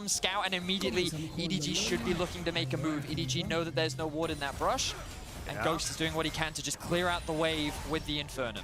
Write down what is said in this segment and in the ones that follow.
from Scout, and immediately EDG should be looking to make a move. EDG know that there's no ward in that brush, and Ghost is doing what he can to just clear out the wave with the Infernum.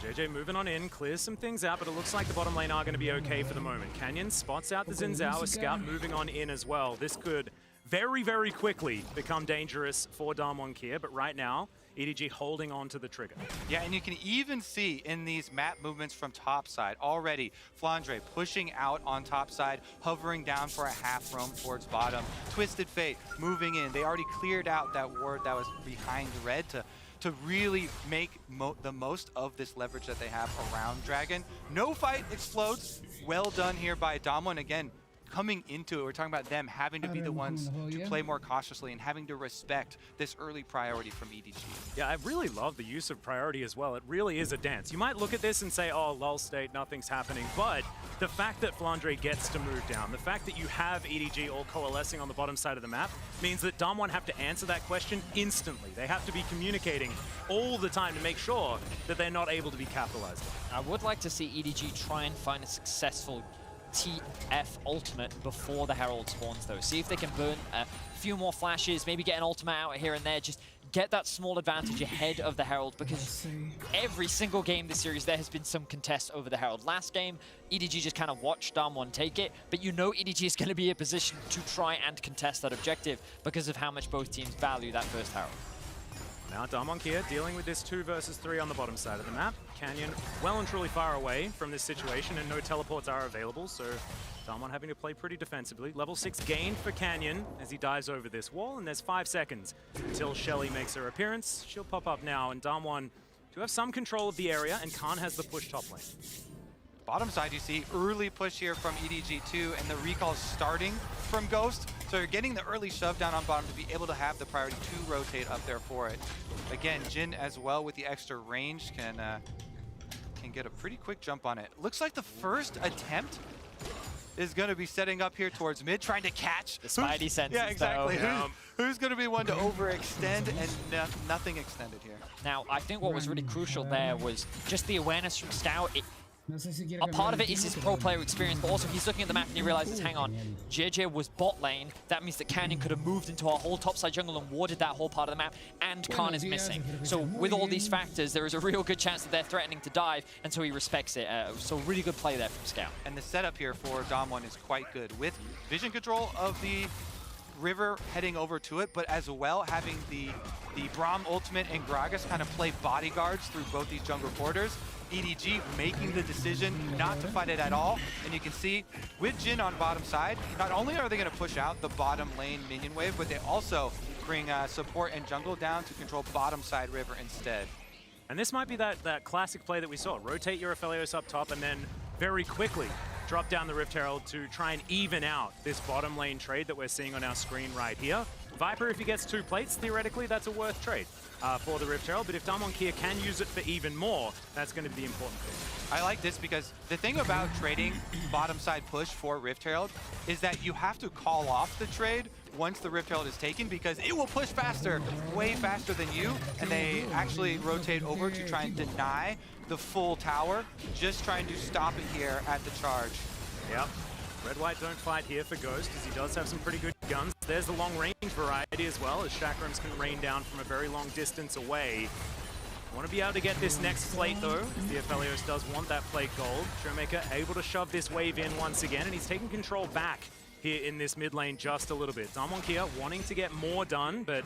JJ moving on in, clears some things out, but it looks like the bottom lane are going to be okay for the moment. Canyon spots out the Xin Zhao, a Scout moving on in as well. This could very, very quickly become dangerous for Damwon Kia, but right now, EDG holding on to the trigger. Yeah, and you can even see in these map movements from top side already, Flandre pushing out on top side, hovering down for a half roam towards bottom. Twisted Fate moving in. They already cleared out that ward that was behind red to really make the most of this leverage that they have around Dragon. No fight explodes. Well done here by Damwon. Again, coming into it, we're talking about them having to be the ones to play more cautiously and having to respect this early priority from EDG. Yeah, I really love the use of priority as well. It really is a dance. You might look at this and say, oh, lull state, nothing's happening, but the fact that Flandre gets to move down, the fact that you have EDG all coalescing on the bottom side of the map means that Damwon have to answer that question instantly. They have to be communicating all the time to make sure that they're not able to be capitalized on. I would like to see EDG try and find a successful TF ultimate before the Herald spawns though. See if they can burn a few more flashes, maybe get an ultimate out here and there, just get that small advantage ahead of the Herald, because every single game this series there has been some contest over the Herald. Last game, EDG just kind of watched Damwon take it, but you know EDG is going to be in a position to try and contest that objective because of how much both teams value that first Herald. Now Damwon Kia dealing with this 2 versus 3 on the bottom side of the map. Canyon well and truly far away from this situation, and no teleports are available, so Damwon having to play pretty defensively. Level 6 gain for Canyon as he dives over this wall, and there's 5 seconds until Shelly makes her appearance. She'll pop up now, and Damwon do have some control of the area, and Khan has the push top lane. Bottom side, you see early push here from EDG2, and the recall starting from Ghost. So you're getting the early shove down on bottom to be able to have the priority to rotate up there for it. Again, Jin as well with the extra range can get a pretty quick jump on it. Looks like the first attempt is going to be setting up here towards mid, trying to catch the Spidey senses. Yeah, exactly. Who's going to be one to overextend, and nothing extended here. Now, I think what was really crucial there was just the awareness from Scout. A part of it is his pro player experience, but also he's looking at the map and he realizes, hang on, JJ was bot lane. That means that Canyon could have moved into our whole topside jungle and warded that whole part of the map, and Khan is missing. So with all these factors, there is a real good chance that they're threatening to dive, and so he respects it. So really good play there from Scout. And the setup here for Damwon is quite good, with vision control of the river heading over to it, but as well having the Braum ultimate and Gragas kind of play bodyguards through both these jungle quarters. EDG making the decision not to fight it at all, and you can see with Jin on bottom side, not only are they going to push out the bottom lane minion wave, but they also bring support and jungle down to control bottom side river instead. And this might be that classic play that we saw. Rotate your Aphelios up top and then very quickly drop down the Rift Herald to try and even out this bottom lane trade that we're seeing on our screen right here. Viper, if he gets 2 plates, theoretically that's a worth trade for the Rift Herald, but if Damwon Kia can use it for even more, that's going to be the important thing. I like this because the thing about trading bottom side push for Rift Herald is that you have to call off the trade once the Rift Herald is taken, because it will push faster, way faster than you, and they actually rotate over to try and deny the full tower, just trying to stop it here at the charge. Yep. Red-White don't fight here for Ghost, as he does have some pretty good guns. There's the long-range variety as well, as Chakrams can rain down from a very long distance away. Want to be able to get this next plate though, as the Aphelios does want that plate gold. Showmaker able to shove this wave in once again, and he's taking control back here in this mid lane just a little bit. Damwon Kia wanting to get more done, but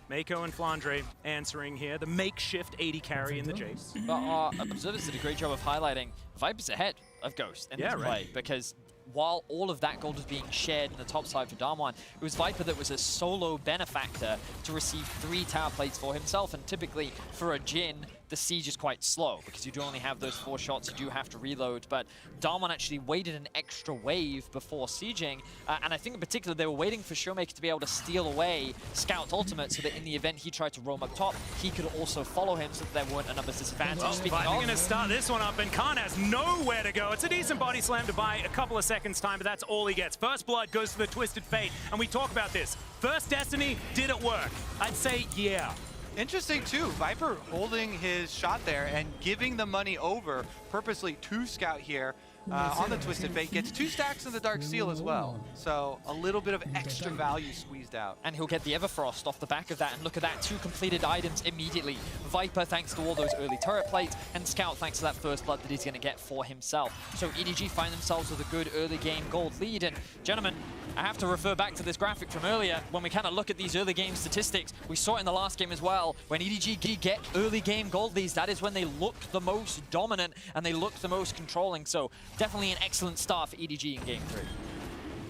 Mako and Flandre answering here. The makeshift 80 carry in the Jace. But our observers did a great job of highlighting Viper's ahead of Ghost in this play, because while all of that gold was being shared in the top side for Damwon, it was Viper that was a solo benefactor to receive 3 tower plates for himself, and typically for a Jin, the siege is quite slow because you do only have those 4 shots, you do have to reload, but Damwon actually waited an extra wave before sieging, and I think in particular they were waiting for Showmaker to be able to steal away Scout's ultimate so that in the event he tried to roam up top, he could also follow him so that there weren't a numbers disadvantage. Well, Viper going to start this one up, and Khan has nowhere to go. It's a decent body slam to buy a couple of seconds time, but that's all he gets. First blood goes to the Twisted Fate, and we talk about this. First Destiny, did it work? I'd say yeah. Interesting too, Viper holding his shot there and giving the money over purposely to Scout here. on the Twisted Fate. Gets 2 stacks of the Dark Seal as well. So a little bit of extra value squeezed out. And he'll get the Everfrost off the back of that. And look at that, 2 completed items immediately. Viper thanks to all those early turret plates, and Scout thanks to that first blood that he's going to get for himself. So EDG find themselves with a good early game gold lead. And gentlemen, I have to refer back to this graphic from earlier. When we kind of look at these early game statistics, we saw it in the last game as well. When EDG get early game gold leads, that is when they look the most dominant and they look the most controlling. So definitely an excellent start for EDG in game 3.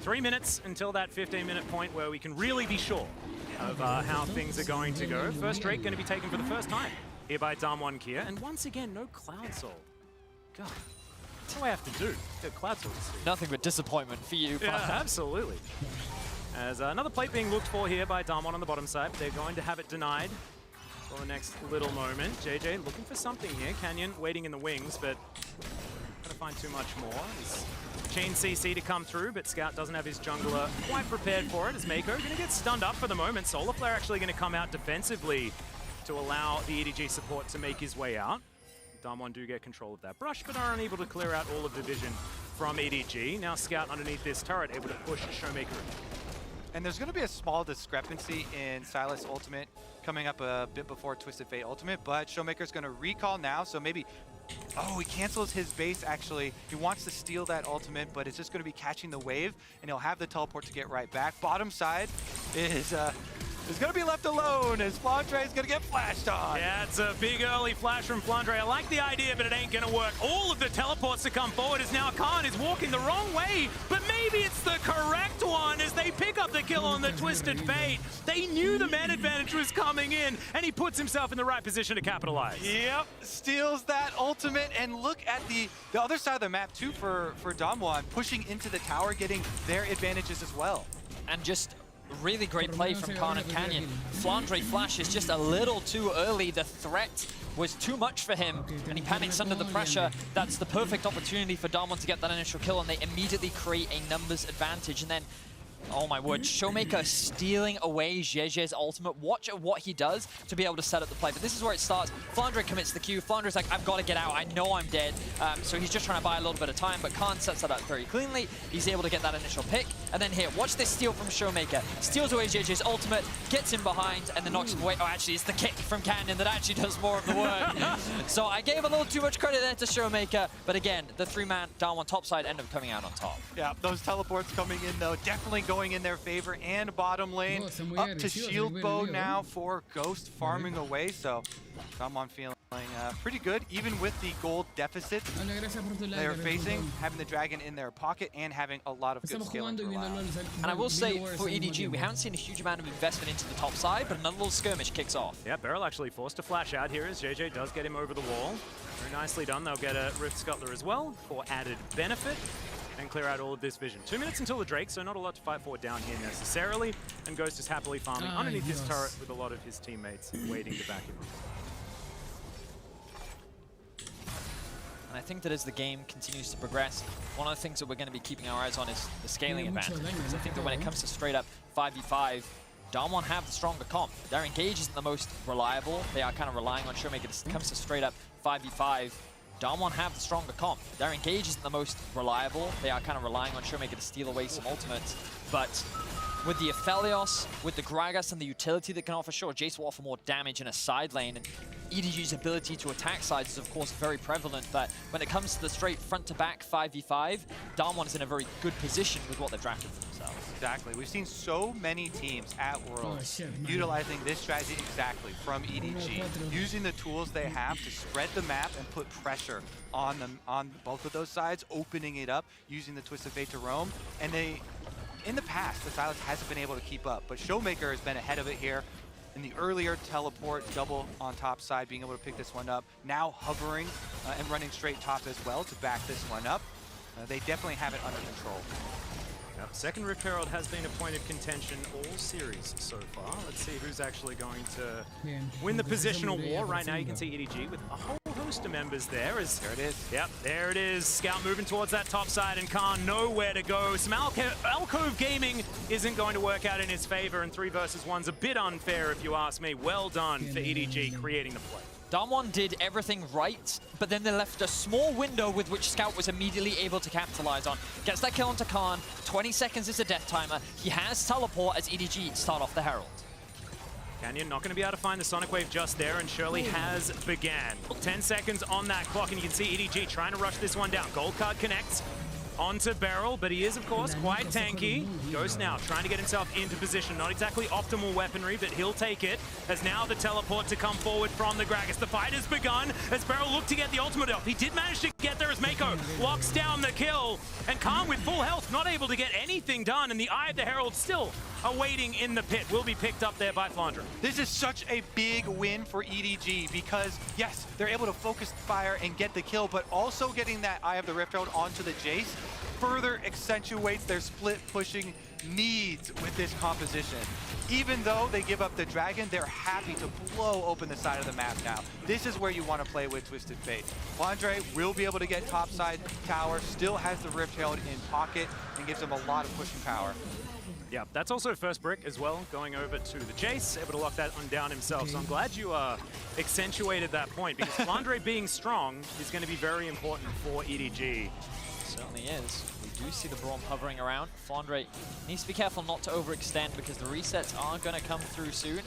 3 minutes until that 15-minute point where we can really be sure of how things are going to go. First Drake going to be taken for the first time here by Damwon Kia. And once again, no Cloud Soul. God. What do I have to do? Get Cloud Soul. Nothing but disappointment for you. Yeah, absolutely. As another plate being looked for here by Damwon on the bottom side. They're going to have it denied for the next little moment. JJ looking for something here. Canyon waiting in the wings, but gonna find too much more. He's chain CC to come through, but Scout doesn't have his jungler quite prepared for it. As Mako gonna get stunned up for the moment. Solar Flare actually gonna come out defensively to allow the EDG support to make his way out. Damwon do get control of that brush, but are unable to clear out all of the vision from EDG. Now Scout underneath this turret, able to push Showmaker. And there's going to be a small discrepancy in Sylas Ultimate coming up a bit before Twisted Fate Ultimate, but Showmaker's going to recall now, so maybe... Oh, he cancels his base, actually. He wants to steal that ultimate, but it's just going to be catching the wave, and he'll have the teleport to get right back. Bottom side is going to be left alone as Flandre is going to get flashed on. Yeah, it's a big early flash from Flandre. I like the idea, but it ain't going to work. All of the teleports to come forward as now Khan is walking the wrong way, but maybe it's the correct one as they pick up the kill on the Twisted Fate. They knew the man advantage was coming in, and he puts himself in the right position to capitalize. Yep, steals that ultimate, and look at the other side of the map too for Damwon, pushing into the tower, getting their advantages as well. And just really great play from Khan and Canyon. Flandre flashes just a little too early. The threat was too much for him, and he panics under the pressure. That's the perfect opportunity for Damwon to get that initial kill, and they immediately create a numbers advantage. And then, oh my word, Showmaker stealing away Jeje's ultimate. Watch what he does to be able to set up the play. But this is where it starts. Flandre commits the Q. Flandre's like, I've got to get out. I know I'm dead. So he's just trying to buy a little bit of time, but Khan sets that up very cleanly. He's able to get that initial pick. And then here, watch this steal from Showmaker. Steals away JJ's ultimate, gets him behind, and then knocks him away. Oh, actually, it's the kick from Canyon that actually does more of the work. So I gave a little too much credit there to Showmaker. But again, the 3-man Damwon topside end up coming out on top. Yeah, those teleports coming in, though, definitely going in their favor. And bottom lane, up to shield bow now for Ghost farming away. So Damwon feeling pretty good, even with the gold deficit they're facing, having the dragon in their pocket and having a lot of good skill. And I will say, for EDG, we haven't seen a huge amount of investment into the top side, but another little skirmish kicks off. Yeah, Beryl actually forced to flash out here as JJ does get him over the wall. Very nicely done. They'll get a Rift Scuttler as well for added benefit and clear out all of this vision. 2 minutes until the Drake, so not a lot to fight for down here necessarily. And Ghost is happily farming underneath this turret with a lot of his teammates waiting to back him. And I think that as the game continues to progress, one of the things that we're going to be keeping our eyes on is the scaling advantage. Because I think that when it comes to straight up 5v5, Damwon have the stronger comp. Their engage isn't the most reliable. They are kind of relying on Showmaker. When it comes to straight up 5v5, Damwon have the stronger comp. Their engage isn't the most reliable. They are kind of relying on Showmaker to steal away some ultimates. But with the Aphelios, with the Gragas and the utility that can offer, sure, Jace will offer more damage in a side lane, and EDG's ability to attack sides is of course very prevalent, but when it comes to the straight front-to-back 5v5, Damwon is in a very good position with what they've drafted for themselves. Exactly. We've seen so many teams at Worlds utilizing this strategy exactly from EDG, using the tools they have to spread the map and put pressure on them, on both of those sides, opening it up, using the Twisted Fate to roam, and in the past, the Sylas hasn't been able to keep up, but Showmaker has been ahead of it here. In the earlier teleport, double on top side, being able to pick this one up. Now hovering and running straight top as well to back this one up. They definitely have it under control. Yep. Second Rift Herald has been a point of contention all series so far. Let's see who's actually going to win the positional war. Right now you can see EDG with a whole host of members there. There it is. Yep, there it is. Scout moving towards that top side and Khan nowhere to go. Some Alcove Gaming isn't going to work out in his favor, and 3 versus 1's a bit unfair if you ask me. Well done for EDG creating the play. Damwon did everything right, but then they left a small window with which Scout was immediately able to capitalize on. Gets that kill onto Khan, 20 seconds is a death timer. He has teleport as EDG start off the Herald. Canyon not going to be able to find the Sonic Wave just there, and Shirley has began. 10 seconds on that clock, and you can see EDG trying to rush this one down. Gold card connects onto Beryl, but he is, of course, quite tanky. Ghost now trying to get himself into position. Not exactly optimal weaponry, but he'll take it. As now the teleport to come forward from the Gragas. The fight has begun as Beryl looked to get the ultimate off. He did manage to get there as Mako locks down the kill. And Khan with full health, not able to get anything done. And the Eye of the Herald still awaiting in the pit. Will be picked up there by Flandre. This is such a big win for EDG because, yes, they're able to focus fire and get the kill, but also getting that Eye of the Rift Herald onto the Jace further accentuates their split pushing needs with this composition. Even though they give up the Dragon, they're happy to blow open the side of the map now. This is where you want to play with Twisted Fate. Flandre will be able to get topside tower, still has the Rift Herald in pocket, and gives them a lot of pushing power. Yeah, that's also first brick as well, going over to the Jace, able to lock that one down himself. So I'm glad you accentuated that point, because Flandre being strong is going to be very important for EDG. Certainly is. We do see the Braum hovering around. Flandre needs to be careful not to overextend because the resets are going to come through soon.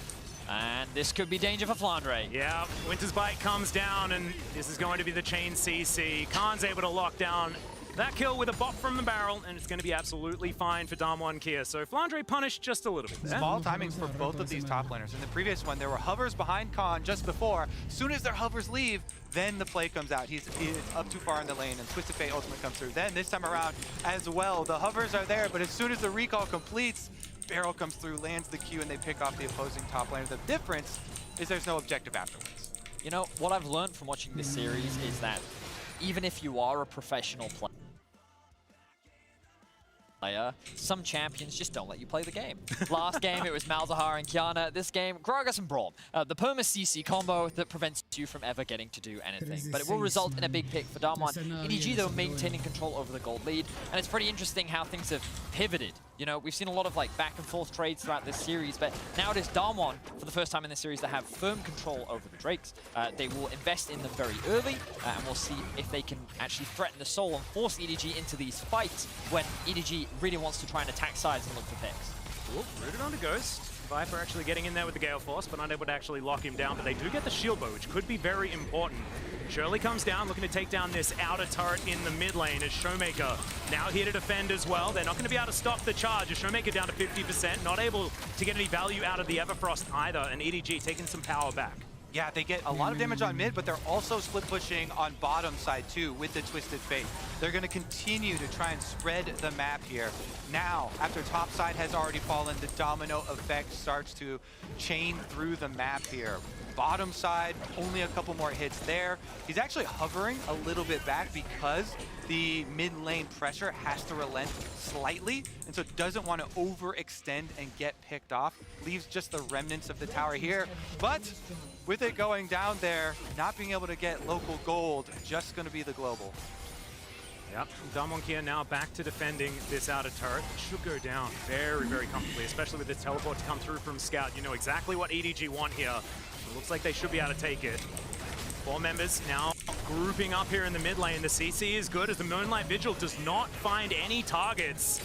And this could be danger for Flandre. Yeah, Winter's Bite comes down, and this is going to be the chain CC. Khan's able to lock down that kill with a bop from the barrel, and it's going to be absolutely fine for Damwon Kia. So Flandre punished just a little bit there. Small timings for both of these top laners. In the previous one, there were hovers behind Khan just before. As soon as their hovers leave, then the play comes out. He's up too far in the lane, and Twisted Fate ultimate comes through. Then this time around as well, the hovers are there, but as soon as the recall completes, Barrel comes through, lands the Q, and they pick off the opposing top laner. The difference is there's no objective afterwards. You know, what I've learned from watching this series is that even if you are a professional player, some champions just don't let you play the game. Last game, it was Malzahar and Qiyana. This game, Gragas and Braum. The perma CC combo that prevents you from ever getting to do anything. But it will result in a big pick for Damwon. EDG, though, maintaining control over the gold lead. And it's pretty interesting how things have pivoted. You know, we've seen a lot of like back and forth trades throughout this series, but now it is Damwon, for the first time in this series, that have firm control over the Drakes. They will invest in them very early, and we'll see if they can actually threaten the soul and force EDG into these fights when EDG really wants to try and attack sides and look for picks. Ooh, rooted onto Ghost. Viper actually getting in there with the Gale Force, but unable to actually lock him down, but they do get the shield bow, which could be very important. Shirley comes down, looking to take down this outer turret in the mid lane as Showmaker now here to defend as well. They're not going to be able to stop the charge as Showmaker down to 50%, not able to get any value out of the Everfrost either, and EDG taking some power back. Yeah, they get a lot of damage on mid, but they're also split pushing on bottom side too with the Twisted Fate. They're going to continue to try and spread the map here. Now, after top side has already fallen, the domino effect starts to chain through the map here. Bottom side, only a couple more hits there. He's actually hovering a little bit back because the mid lane pressure has to relent slightly, and so doesn't want to overextend and get picked off. Leaves just the remnants of the tower here, but with it going down there, not being able to get local gold, just going to be the global. Yep, Damwon Kia now back to defending this outer turret. It should go down very, very comfortably, especially with this teleport to come through from Scout. You know exactly what EDG want here. It looks like they should be able to take it. 4 members now grouping up here in the mid lane. The CC is good as the Moonlight Vigil does not find any targets.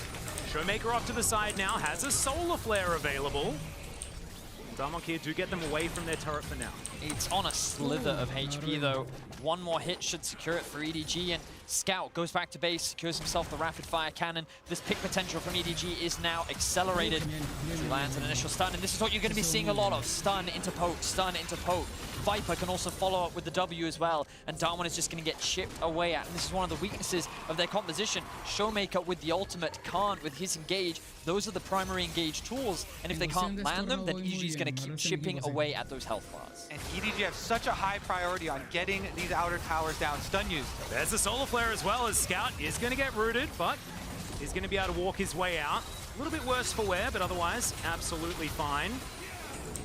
Showmaker off to the side now, has a Solar Flare available. Damwon Kia do get them away from their turret for now. It's on a slither of HP though. One more hit should secure it for EDG, and Scout goes back to base, secures himself the rapid fire cannon. This pick potential from EDG is now accelerated. He lands an initial stun, and this is what you're going to be seeing a lot of. Stun into poke, stun into poke. Viper can also follow up with the W as well, and Damwon is just going to get chipped away at. And this is one of the weaknesses of their composition. Showmaker with the ultimate, can't with his engage. Those are the primary engage tools, and if they can't land them, then EDG is going to keep chipping away at those health bars. And EDG have such a high priority on getting these outer towers down. Stun used. There's the Solar Flare as well, as Scout is going to get rooted, but he's going to be able to walk his way out. A little bit worse for wear, but otherwise absolutely fine.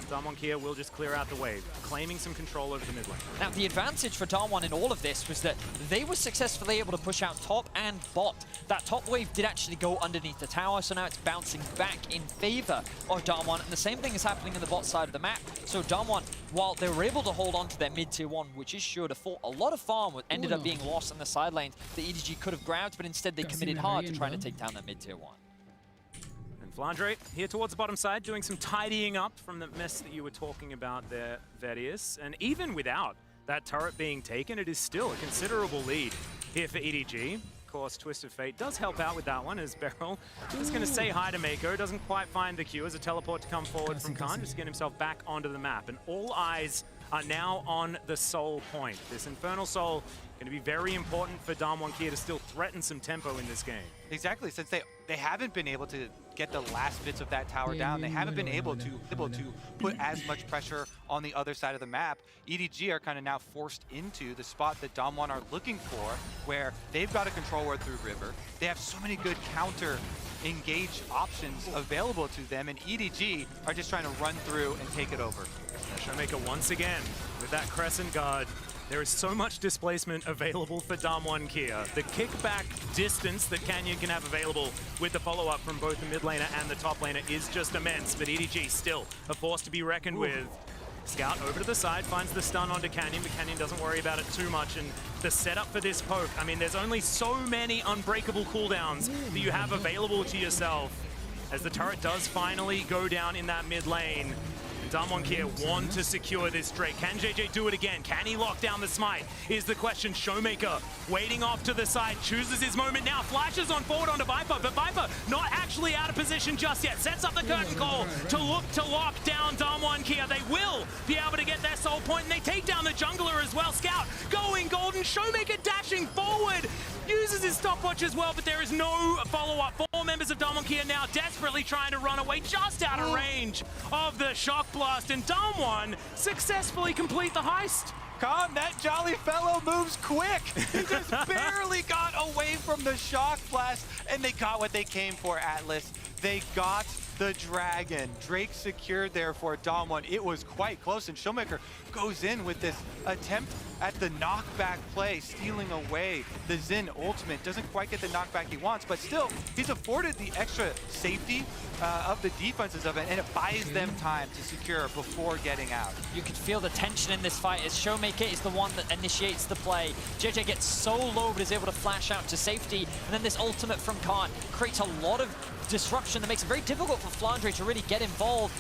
Damwon Kia will just clear out the wave, claiming some control over the mid lane. Now, the advantage for Damwon in all of this was that they were successfully able to push out top and bot. That top wave did actually go underneath the tower, so now it's bouncing back in favor of Damwon, and the same thing is happening in the bot side of the map. So Damwon, while they were able to hold on to their mid tier 1, which is sure to fall, a lot of farm ended up being lost in the side lanes that EDG could have grabbed, but instead they committed hard to trying to take down that mid tier 1. Flandre here towards the bottom side, doing some tidying up from the mess that you were talking about there, Vedius. And even without that turret being taken, it is still a considerable lead here for EDG. Of course, Twisted Fate does help out with that one, as Beryl is going to say hi to Mako. Doesn't quite find the Q as a teleport to come forward from Khan, just to get himself back onto the map. And all eyes are now on the Soul point. This Infernal Soul going to be very important for Damwon Kia to still threaten some tempo in this game. Exactly, since they haven't been able to get the last bits of that tower down. They haven't been able to put as much pressure on the other side of the map. EDG are kind of now forced into the spot that Damwon are looking for, where they've got a control ward through river. They have so many good counter engage options available to them, and EDG are just trying to run through and take it over. Showmaker once again with that Crescent Guard. There is so much displacement available for Damwon Kia. The kickback distance that Canyon can have available with the follow-up from both the mid laner and the top laner is just immense, but EDG still a force to be reckoned with. Scout over to the side, finds the stun onto Canyon, but Canyon doesn't worry about it too much. And the setup for this poke, I mean, there's only so many unbreakable cooldowns that you have available to yourself. As the turret does finally go down in that mid lane, Damwon Kia want to secure this Drake. Can JJ do it again? Can he lock down the smite? Is the question. Showmaker waiting off to the side, chooses his moment now, flashes on forward onto Viper, but Viper not actually out of position just yet. Sets up the curtain call to look to lock down Damwon Kia. They will be able to get their soul point, and they take down the jungler as well. Scout going golden, Showmaker dashing forward, uses his stopwatch as well, but there is no follow-up. 4 members of Damwon Kia now desperately trying to run away, just out of range of the shock blast, and Damwon successfully complete the heist. Khan, that jolly fellow moves quick. He just barely got away from the shock blast, and they got what they came for, Atlas. They got the dragon. Drake secured there for Damwon. It was quite close, and Showmaker goes in with this attempt at the knockback play, stealing away the Xin ultimate. Doesn't quite get the knockback he wants, but still, he's afforded the extra safety of the defenses of it, and it buys them time to secure before getting out. You could feel the tension in this fight as Showmaker is the one that initiates the play. JJ gets so low but is able to flash out to safety, and then this ultimate from Khan creates a lot of disruption that makes it very difficult for Flandre to really get involved.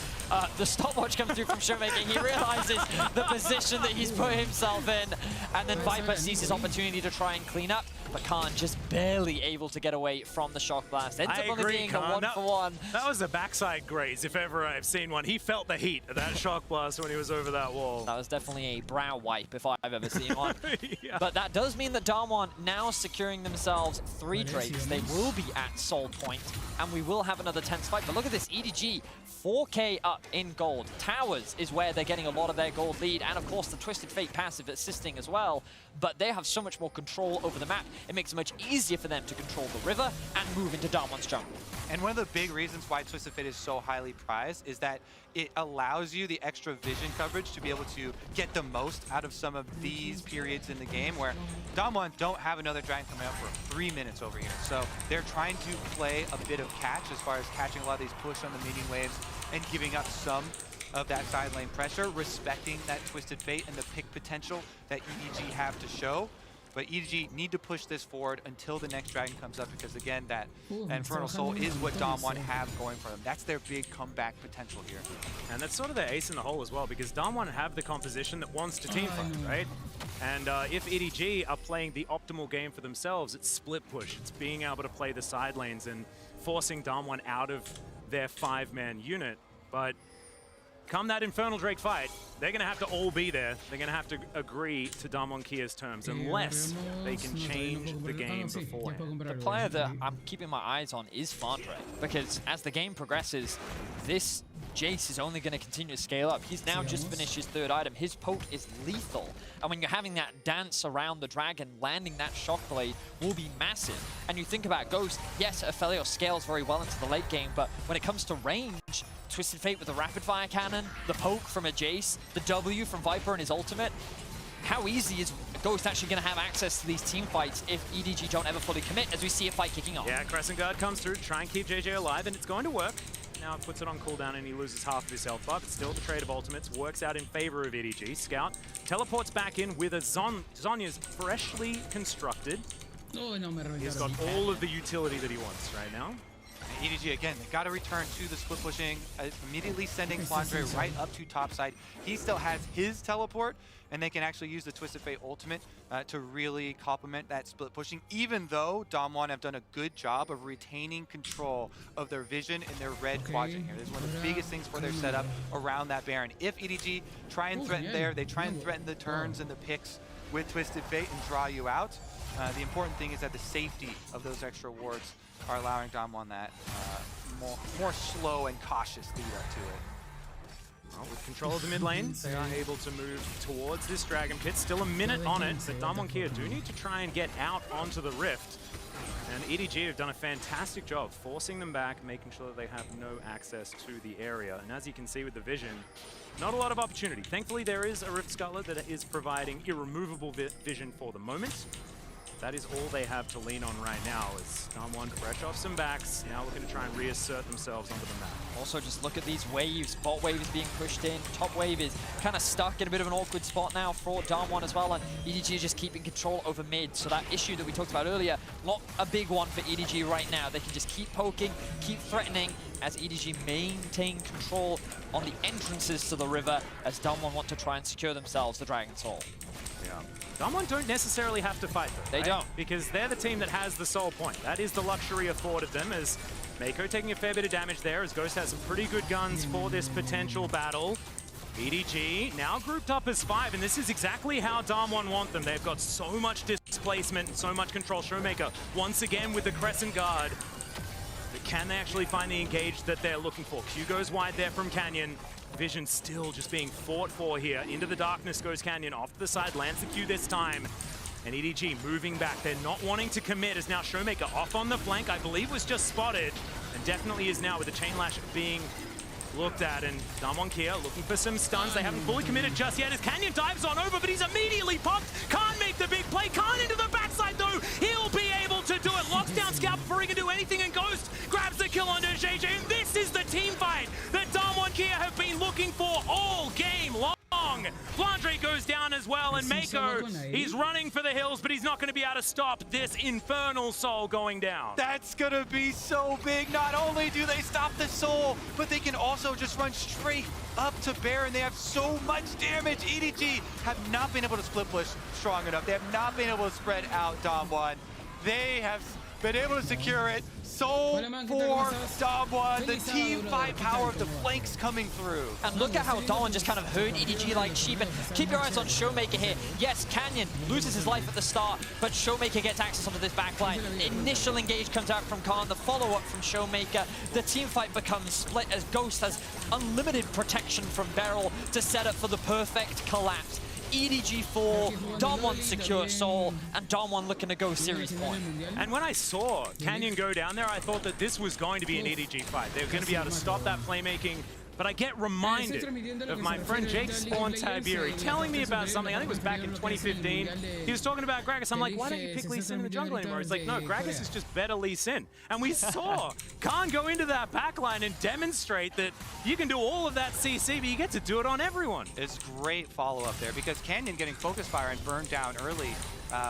The stopwatch comes through from Showmaker. He realizes the position that he's put himself in, and then Viper sees his opportunity to try and clean up, but Khan just barely able to get away from the shock blast. Ends up only being Khan. a 1-for-1. That was a backside graze, if ever I've seen one. He felt the heat of that shock blast when he was over that wall. That was definitely a brow wipe if I've ever seen one. Yeah. But that does mean that Damwon now securing themselves 3 Drakes. They will be at soul point, and we will have another tense fight. But look at this, EDG 4K up in gold. Towers is where they're getting a lot of their gold lead, and of course the Twisted Fate passive assisting as well, but they have so much more control over the map. It makes it much easier for them to control the river and move into Damwon's jungle. And one of the big reasons why Twisted Fate is so highly prized is that it allows you the extra vision coverage to be able to get the most out of some of these periods in the game where Damwon don't have another dragon coming out for 3 minutes over here. So they're trying to play a bit of catch as far as catching a lot of these push on the minion waves and giving up some of that side lane pressure, respecting that Twisted Fate and the pick potential that EDG have to show. But EDG need to push this forward until the next dragon comes up, because again, that Infernal Soul is what Damwon have going for them. That's their big comeback potential here. And that's sort of their ace in the hole as well, because Damwon have the composition that wants to team fight, right? And if EDG are playing the optimal game for themselves, it's split push. It's being able to play the side lanes and forcing Damwon out of their 5-man unit. But come that Infernal Drake fight, they're going to have to all be there. They're going to have to agree to Damwon Kia's terms, unless they can change the game beforehand. The player that I'm keeping my eyes on is Flandre, because as the game progresses, this Jace is only going to continue to scale up. He's now just finished his 3rd item. His poke is lethal. And when you're having that dance around the dragon, landing that shock blade will be massive. And you think about Ghost, yes, Aphelios scales very well into the late game, but when it comes to range, Twisted Fate with the rapid fire cannon, the poke from a Jace, the W from Viper and his ultimate. How easy is Ghost actually going to have access to these team fights if EDG don't ever fully commit, as we see a fight kicking off? Yeah, Crescent Guard comes through to try and keep JJ alive, and it's going to work. Now it puts it on cooldown and he loses half of his health bar, but still the trade of ultimates works out in favor of EDG. Scout teleports back in with a Zhonya's freshly constructed. He's got all of the utility that he wants right now. And EDG, again, they got to return to the split pushing, immediately sending Flandre right up to top side. He still has his teleport, and they can actually use the Twisted Fate ultimate to really complement that split pushing, even though Damwon have done a good job of retaining control of their vision in their red quadrant here. This is one of the biggest things for their setup around that Baron. If EDG try and threaten there, they try and threaten the turns and the picks with Twisted Fate and draw you out. The important thing is that the safety of those extra wards are allowing Damwon that more slow and cautious lead up to it. Well, with control of the mid lane, they are able to move towards this Dragon Pit. Still a minute on it, but Damwon Kia do need to try and get out onto the Rift. And EDG have done a fantastic job forcing them back, making sure that they have no access to the area. And as you can see with the vision, not a lot of opportunity. Thankfully, there is a Rift Scuttler that is providing irremovable vision for the moment. That is all they have to lean on right now, is Damwon fresh off some backs, now looking to try and reassert themselves onto the map. Also, just look at these waves. Bot wave is being pushed in. Top wave is kind of stuck in a bit of an awkward spot now for Damwon as well, and EDG just keeping control over mid. So that issue that we talked about earlier, not a big one for EDG right now. They can just keep poking, keep threatening, as EDG maintain control on the entrances to the river, as Damwon want to try and secure themselves the Dragon Soul. Yeah. Damwon don't necessarily have to fight though. They don't. Because they're the team that has the soul point. That is the luxury afforded them, as Mako taking a fair bit of damage there, as Ghost has some pretty good guns for this potential battle. EDG now grouped up as 5, and this is exactly how Damwon want them. They've got so much displacement and so much control. Showmaker once again with the Crescent Guard. But can they actually find the engage that they're looking for? Q goes wide there from Canyon. Vision still just being fought for here. Into the darkness goes Canyon, off to the side, lands the Q this time. And EDG moving back. They're not wanting to commit, as now Showmaker off on the flank, I believe was just spotted. And definitely is now with the Chain Lash being looked at, and Damwon Kia looking for some stuns. They haven't fully committed just yet as Canyon dives on over, but he's immediately popped. Can't make the big play. Can't into the backside though. He'll be able to do it. Locks down Scout before he can do anything, and Ghost grabs the kill onto JJ. And this is the team fight that Damwon Kia have been looking for all game long. Flandre goes down as well, and Mako, he's running for the hills, but he's not going to be able to stop this Infernal Soul going down. That's going to be so big. Not only do they stop the Soul, but they can also just run straight up to Baron. They have so much damage. EDG have not been able to split push strong enough. They have not been able to spread out Damwon. They have been able to secure it. Soul for Damwon, the team fight power of the flanks coming through. And look at how Damwon just kind of herd EDG like sheep. And keep your eyes on Showmaker here. Yes, Canyon loses his life at the start, but Showmaker gets access onto this backline. Initial engage comes out from Khan, the follow-up from Showmaker. The team fight becomes split as Ghost has unlimited protection from Beryl to set up for the perfect collapse. EDG 4, Damwon secure Soul, and Damwon looking to go series point. And when I saw Canyon go down there, I thought that this was going to be an EDG fight. They were going to be able to stop that playmaking. But I get reminded of my friend Jake Spawn Tabiri telling me about something. I think it was back in 2015. He was talking about Gragas. I'm like, why don't you pick Lee Sin in the jungle anymore? He's like, no, Gragas is just better Lee Sin. And we saw Khan go into that backline and demonstrate that you can do all of that CC, but you get to do it on everyone. It's great follow-up there, because Canyon getting focus fire and burned down early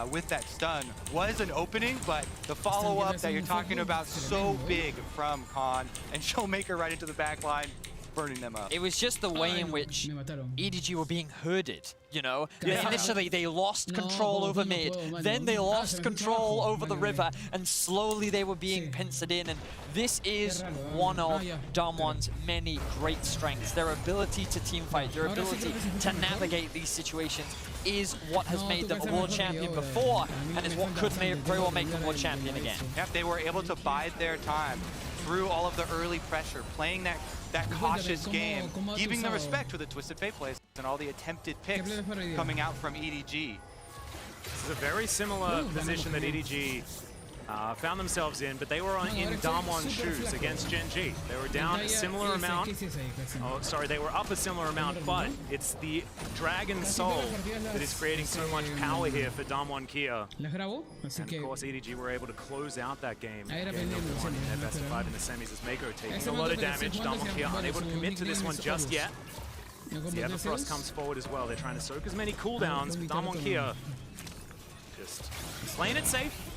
with that stun was an opening, but the follow-up that you're talking about so big from Khan, and Showmaker right into the backline, burning them up. It was just the way in which EDG were being herded, you know? Yeah. Initially, they lost control over mid, then they lost control over the river, and slowly they were being pincered in. And this is one of Damwon's many great strengths. Their ability to teamfight, their ability to navigate these situations is what has made them a world champion before, and is what could very well make them world champion again. Yep, they were able to bide their time through all of the early pressure, playing that cautious game, giving the respect to the Twisted Fate plays and all the attempted picks coming out from EDG. This is a very similar position that EDG found themselves in, but they were in Damwon's shoes against Gen G. They were down a similar amount. Oh, sorry, they were up a similar amount, but it's the Dragon Soul that is creating so much power here for Damwon Kia. And of course, EDG were able to close out that game. Getting number one in their best of 5 in the semis as Mako taking a lot of damage. Damwon Kia unable to commit to this one just yet. The Everfrost comes forward as well. They're trying to soak as many cooldowns, but Damwon Kia just playing it safe.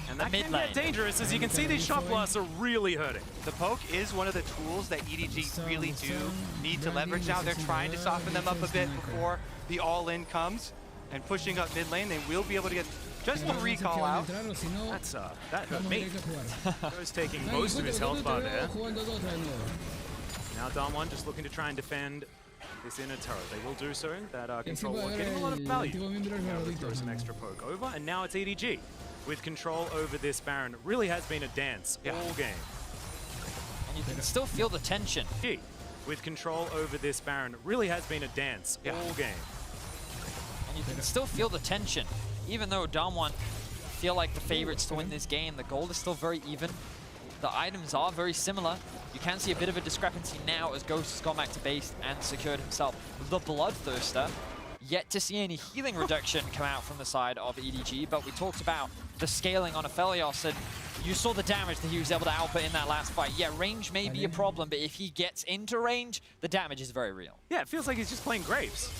And that can get dangerous. As you can see, these shot blasts are really hurting. The poke is one of the tools that EDG really do need to leverage now. They're trying to soften them up a bit before the all-in comes. And pushing up mid lane, they will be able to get just one recall out. That hurt me. Go's taking most of his health bar there. Now Damwon just looking to try and defend this inner turret. They will do so. That control ward getting a lot of value. Throw some extra poke over, and now it's EDG with control over this Baron. It really has been a dance all game. And you can still feel the tension. With control over this Baron. It really has been a dance all game. And you can still feel the tension. Even though Damwon feel like the favorites to win this game, the gold is still very even. The items are very similar. You can see a bit of a discrepancy now as Ghost has gone back to base and secured himself the Bloodthirster. Yet to see any healing reduction come out from the side of EDG, but we talked about the scaling on Aphelios, and you saw the damage that he was able to output in that last fight. Yeah, range may be a problem, but if he gets into range, the damage is very real. Yeah, it feels like he's just playing Graves.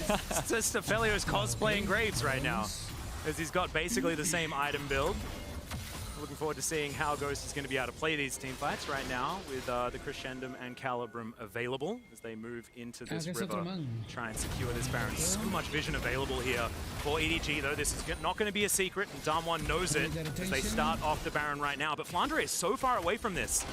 It's just Aphelios cosplaying Graves right now, as he's got basically the same item build. Looking forward to seeing how Ghost is going to be able to play these team fights right now with the Crescendum and Calibrum available as they move into this river. Try and secure this Baron. So much vision available here for EDG, though. This is not going to be a secret, and Damwon knows it as they start off the Baron right now. But Flandre is so far away from this.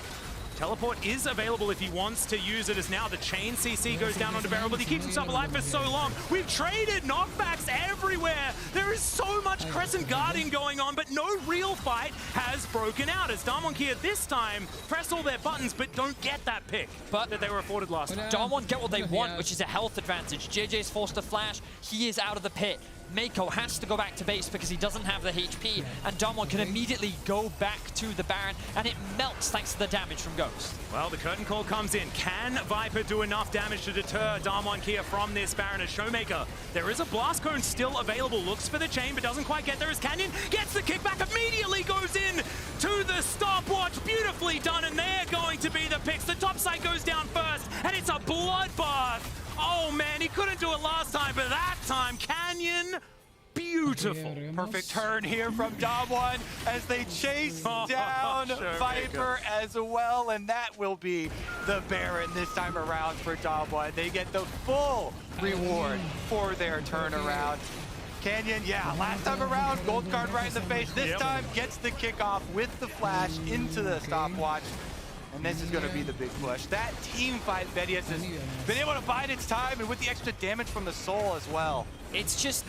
Teleport is available if he wants to use it, as now the chain CC goes down onto Barrel, but he keeps himself alive for so long. We've traded knockbacks everywhere. There is so much Crescent guarding going on, but no real fight has broken out, as Damwon Kia this time press all their buttons, but don't get that pick that they were afforded last time. Damwon get what they want, which is a health advantage. JJ's forced to flash. He is out of the pit. Mako has to go back to base because he doesn't have the HP, and Damwon can immediately go back to the Baron, and it melts thanks to the damage from Ghost. Well, the curtain call comes in. Can Viper do enough damage to deter Damwon Kia from this Baron as Showmaker? There is a Blast Cone still available. Looks for the chain, but doesn't quite get there as Canyon gets the kickback, immediately goes in to the stopwatch. Beautifully done, and they're going to be the picks. The top side goes down first, and it's a bloodbath. Oh man, he couldn't do it last time, but that time, Canyon, beautiful. Perfect turn here from Damwon as they chase down Viper as well, and that will be the Baron this time around for Damwon. They get the full reward for their turnaround. Canyon, last time around, gold card right in the face. This time gets the kickoff with the flash into the stopwatch. And this is going to be the big push. That team fight, Vedius has been able to bide its time, and with the extra damage from the soul as well. It's just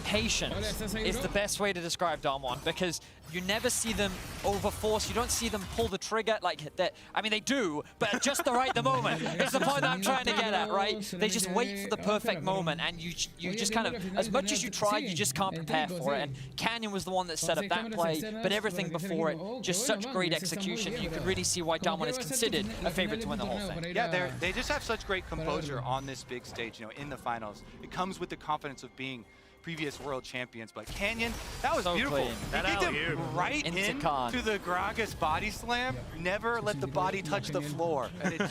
patience is the best way to describe Damwon, because you never see them overforce. You don't see them pull the trigger like that. I mean, they do, but at just the moment. It's the point that I'm trying to get at, right? They just wait for the perfect moment, and you just kind of, as much as you try, you just can't prepare for it. And Canyon was the one that set up that play, but everything before it, just such great execution. You can really see why Damwon is considered a favorite to win the whole thing. Yeah, they just have such great composure on this big stage, in the finals. It comes with the confidence of being previous world champions, but Canyon, that was so beautiful. Clean. He kicked him right into the Gragas body slam. Never let the body touch the floor. And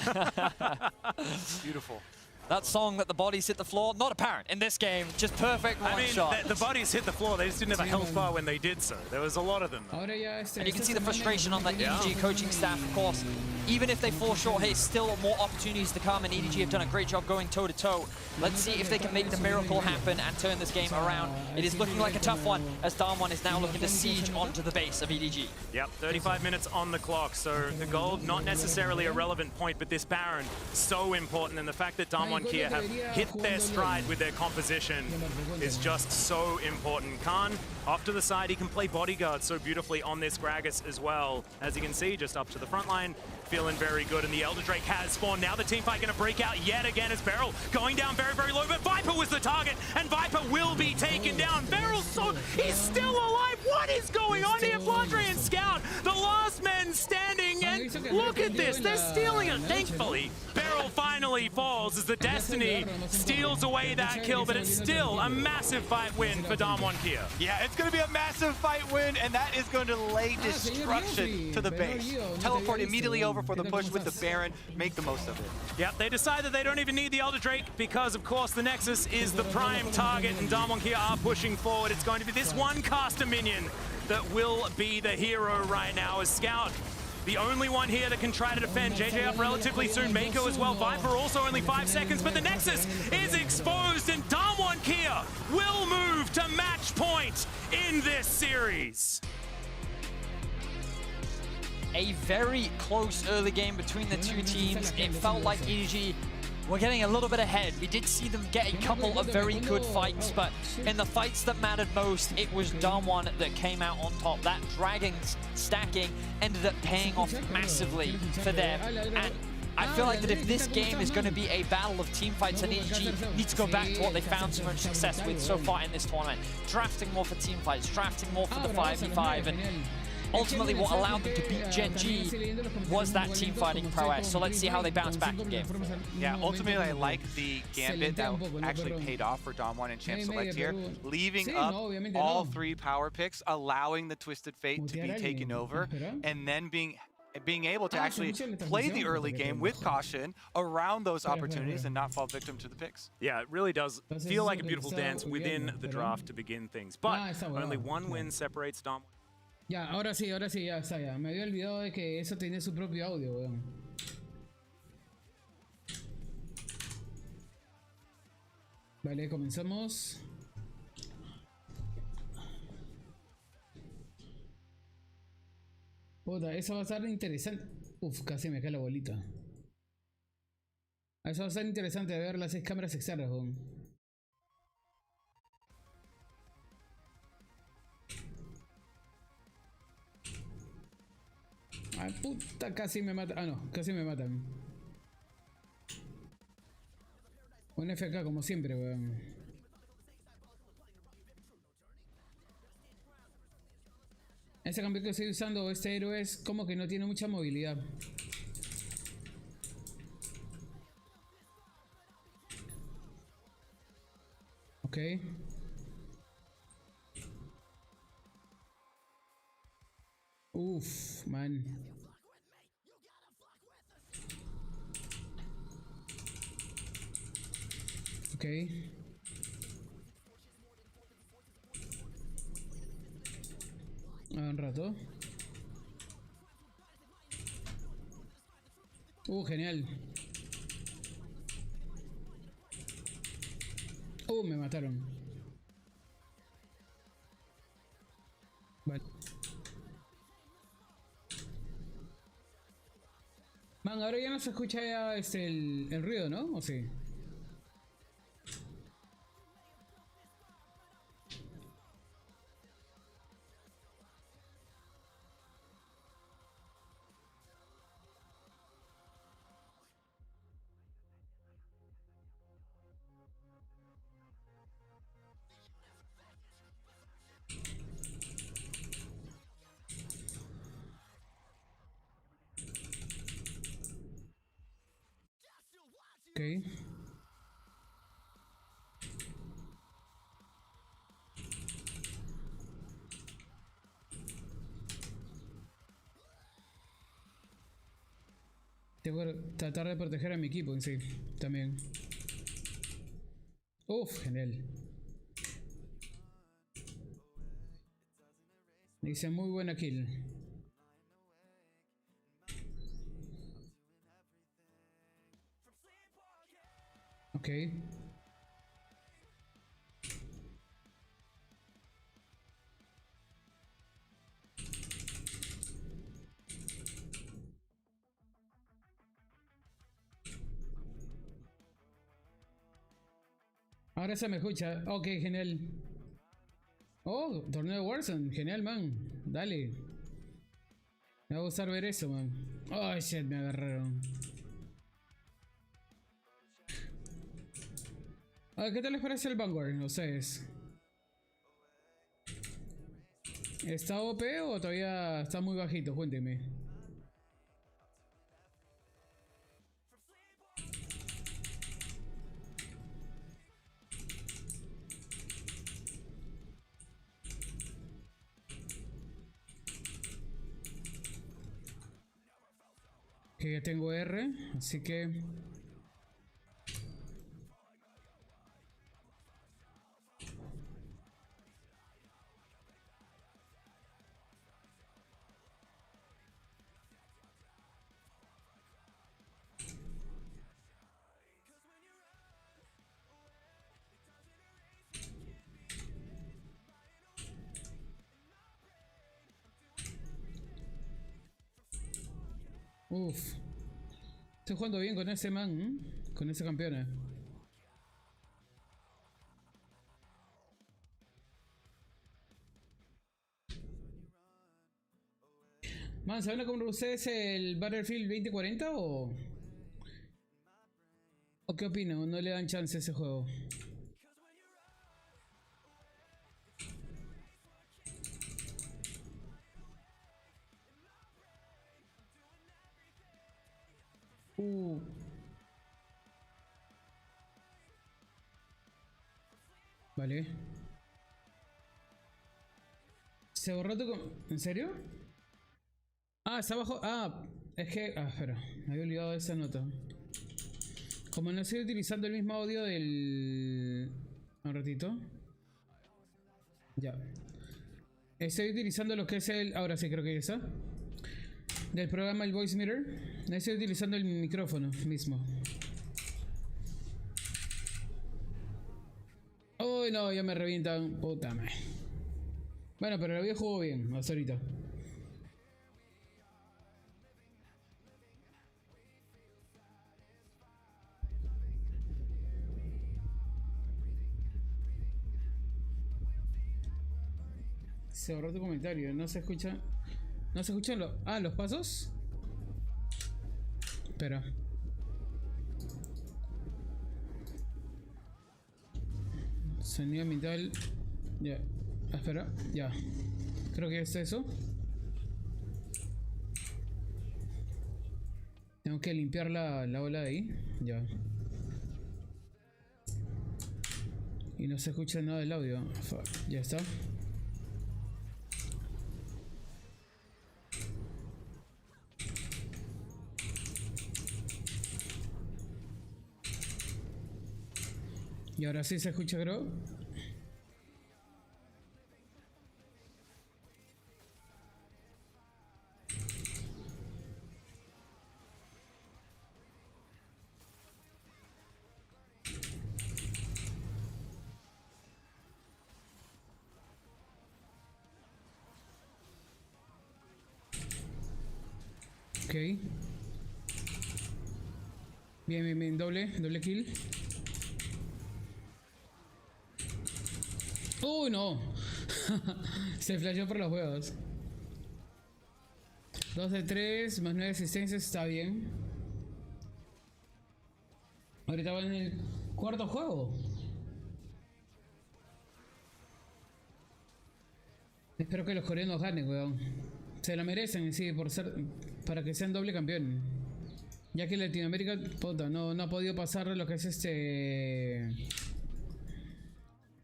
it's beautiful. That song that the bodies hit the floor, not apparent in this game, just perfect one shot. The bodies hit the floor, they just didn't have a health bar when they did so. There was a lot of them. And you can see the frustration on the EDG coaching staff, of course. Even if they fall short here, still more opportunities to come, and EDG have done a great job going toe-to-toe. Let's see if they can make the miracle happen and turn this game around. It is looking like a tough one, as Damwon is now looking to siege onto the base of EDG. Yep, 35 minutes on the clock, so the gold, not necessarily a relevant point, but this Baron, so important, and the fact that Damwon Kia have hit their stride with their composition is just so important. Khan Off to the side, he can play bodyguard so beautifully on this Gragas as well. As you can see, just up to the front line, feeling very good. And the Elder Drake has spawned. Now the teamfight going to break out yet again as Beryl going down very, very low. But Viper was the target, and Viper will be taken down. Beryl, he's still alive. What is going on here? Flandre and Scout, the last men standing. And look at this. They're stealing it. Thankfully, Beryl finally falls as the Destiny steals away that kill. But it's still a massive fight win for Damwon Kia. Yeah, it's going to be a massive fight win, and that is going to lay destruction to the base. Teleport immediately over for the push with the Baron. Make the most of it. Yep, they decide that they don't even need the Elder Drake because, of course, the Nexus is the prime target, and Damwon Kia are pushing forward. It's going to be this one caster minion that will be the hero right now as Scout. The only one here that can try to defend. JJ up relatively soon. Mako as well. Viper also only 5 seconds, but the Nexus is exposed, and Damwon Kia will move to match point in this series. A very close early game between the two teams. It felt like EG were getting a little bit ahead. We did see them get a couple of very good fights, but in the fights that mattered most, it was Damwon that came out on top. That dragon stacking ended up paying off massively for them. And I feel like that if this game is going to be a battle of team fights, and EG need to go back to what they found so much success with so far in this tournament. Drafting more for team fights, drafting more for the 5v5, and ultimately what allowed them to beat Gen G was that team fighting prowess. So let's see how they bounce back in game. Yeah, ultimately I like the gambit that actually paid off for Damwon and Champ Select here, leaving up all 3 power picks, allowing the Twisted Fate to be taken over, and then being able to actually play the early game with caution around those opportunities and not fall victim to the picks. Yeah, it really does feel like a beautiful dance within the draft to begin things. But only one win separates Damwon. Ya, ahora sí, ya está, ya. Me había olvidado de que eso tiene su propio audio, weón. Vale, comenzamos. Puta, eso va a estar interesante. Uf, casi me cae la bolita. Eso va a estar interesante ver las 6 cámaras externas, weón. Ay, puta, casi me mata. Ah, no, casi me matan. Un FK como siempre, weón. Ese cambio que estoy usando, este héroe, es como que no tiene mucha movilidad. Ok. Uf, man. Ok. Un rato. Genial. Me mataron. Vale. Man, ahora ya no se escucha ya el ruido, ¿no? ¿O sí? Ok. Tengo que tratar de proteger a mi equipo en sí, también. Genial. Dice muy buena kill. Ok. Ahora se me escucha. Ok, genial. Oh, torneo de Warzone. Genial, man. Dale. Me va a gustar ver eso, man. Oh, shit, me agarraron. A ver, ¿qué tal les parece el Vanguard? Ustedes. ¿Está OP o todavía está muy bajito? Cuénteme. Que ya tengo R, así que... Uf. Estoy jugando bien con ese man, con ese campeona. Man, ¿saben cómo ustedes el Battlefield 2040 o qué opinan? ¿No le dan chance a ese juego? Uh. Vale. ¿Se borró tu ¿En serio? Ah, está abajo. Ah, es que... Ah, espera. Me había olvidado de esa nota. Como no estoy utilizando el mismo audio del... Un ratito. Ya. Estoy utilizando lo que es el... Ahora sí creo que ya está. Del programa el Voice Mirror. No estoy utilizando el micrófono mismo. Uy, no, ya me revientan. Puta madre. Bueno, pero el video jugó bien, hasta ahorita. Se borró tu comentario, no se escucha. ¿No se escuchan los... Ah, los pasos? Espera. Sonido ambiental. Ya. Espera, ya. Creo que es eso. Tengo que limpiar la ola de ahí. Ya. Y no se escucha nada del audio. Fuck. Ya está. Y ahora sí se escucha, creo. Ok. Bien, bien, bien. Doble kill. ¡Uy, no! Se flasheó por los huevos. 2 de 3, más 9 asistencias, está bien. Ahorita va en el cuarto juego. Espero que los coreanos ganen, weón. Se lo merecen, sí, por ser... Para que sean doble campeón. Ya que Latinoamérica, puta, no ha podido pasar lo que es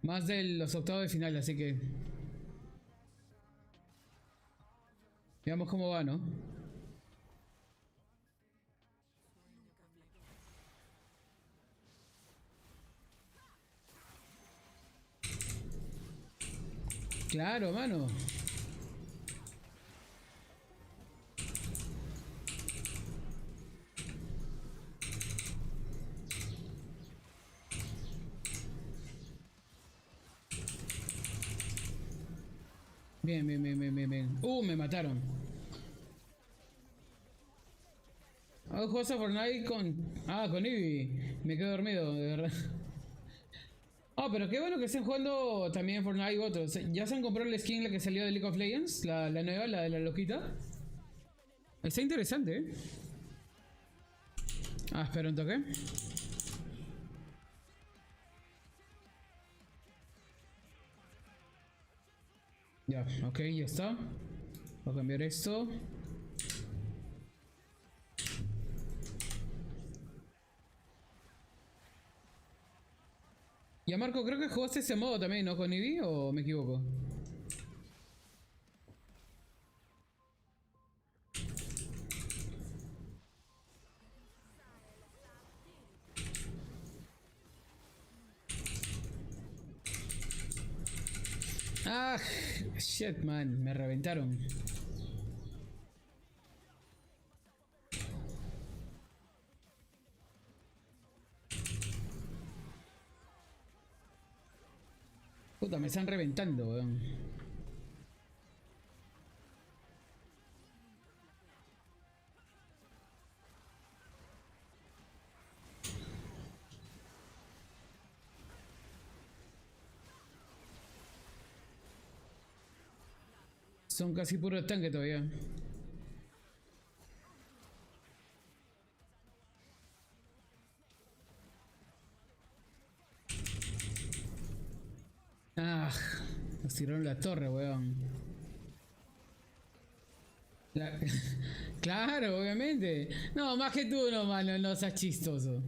más de los octavos de final, así que... Veamos cómo va, ¿no? Claro, mano. Bien, bien, bien, bien, bien, bien. Me mataron. ¿Juegas a Fortnite con... Ah, con Eevee. Me quedo dormido, de verdad. Oh, pero qué bueno que estén jugando también Fortnite y otros. ¿Ya se han comprado la skin la que salió de League of Legends? La nueva, la de la loquita. Está interesante, ¿eh? Ah, espera un toque. Ya, ok, ya está. Voy a cambiar esto. Ya, Marco, creo que jugaste ese modo también, ¿no? ¿Con Eevee o me equivoco? Ah, shit, man, me reventaron. Puta, me están reventando, weón. Son casi puro tanque todavía. Ah, nos tiraron la torre, weón. Claro, obviamente. No, más que tú, no, mano, no seas chistoso.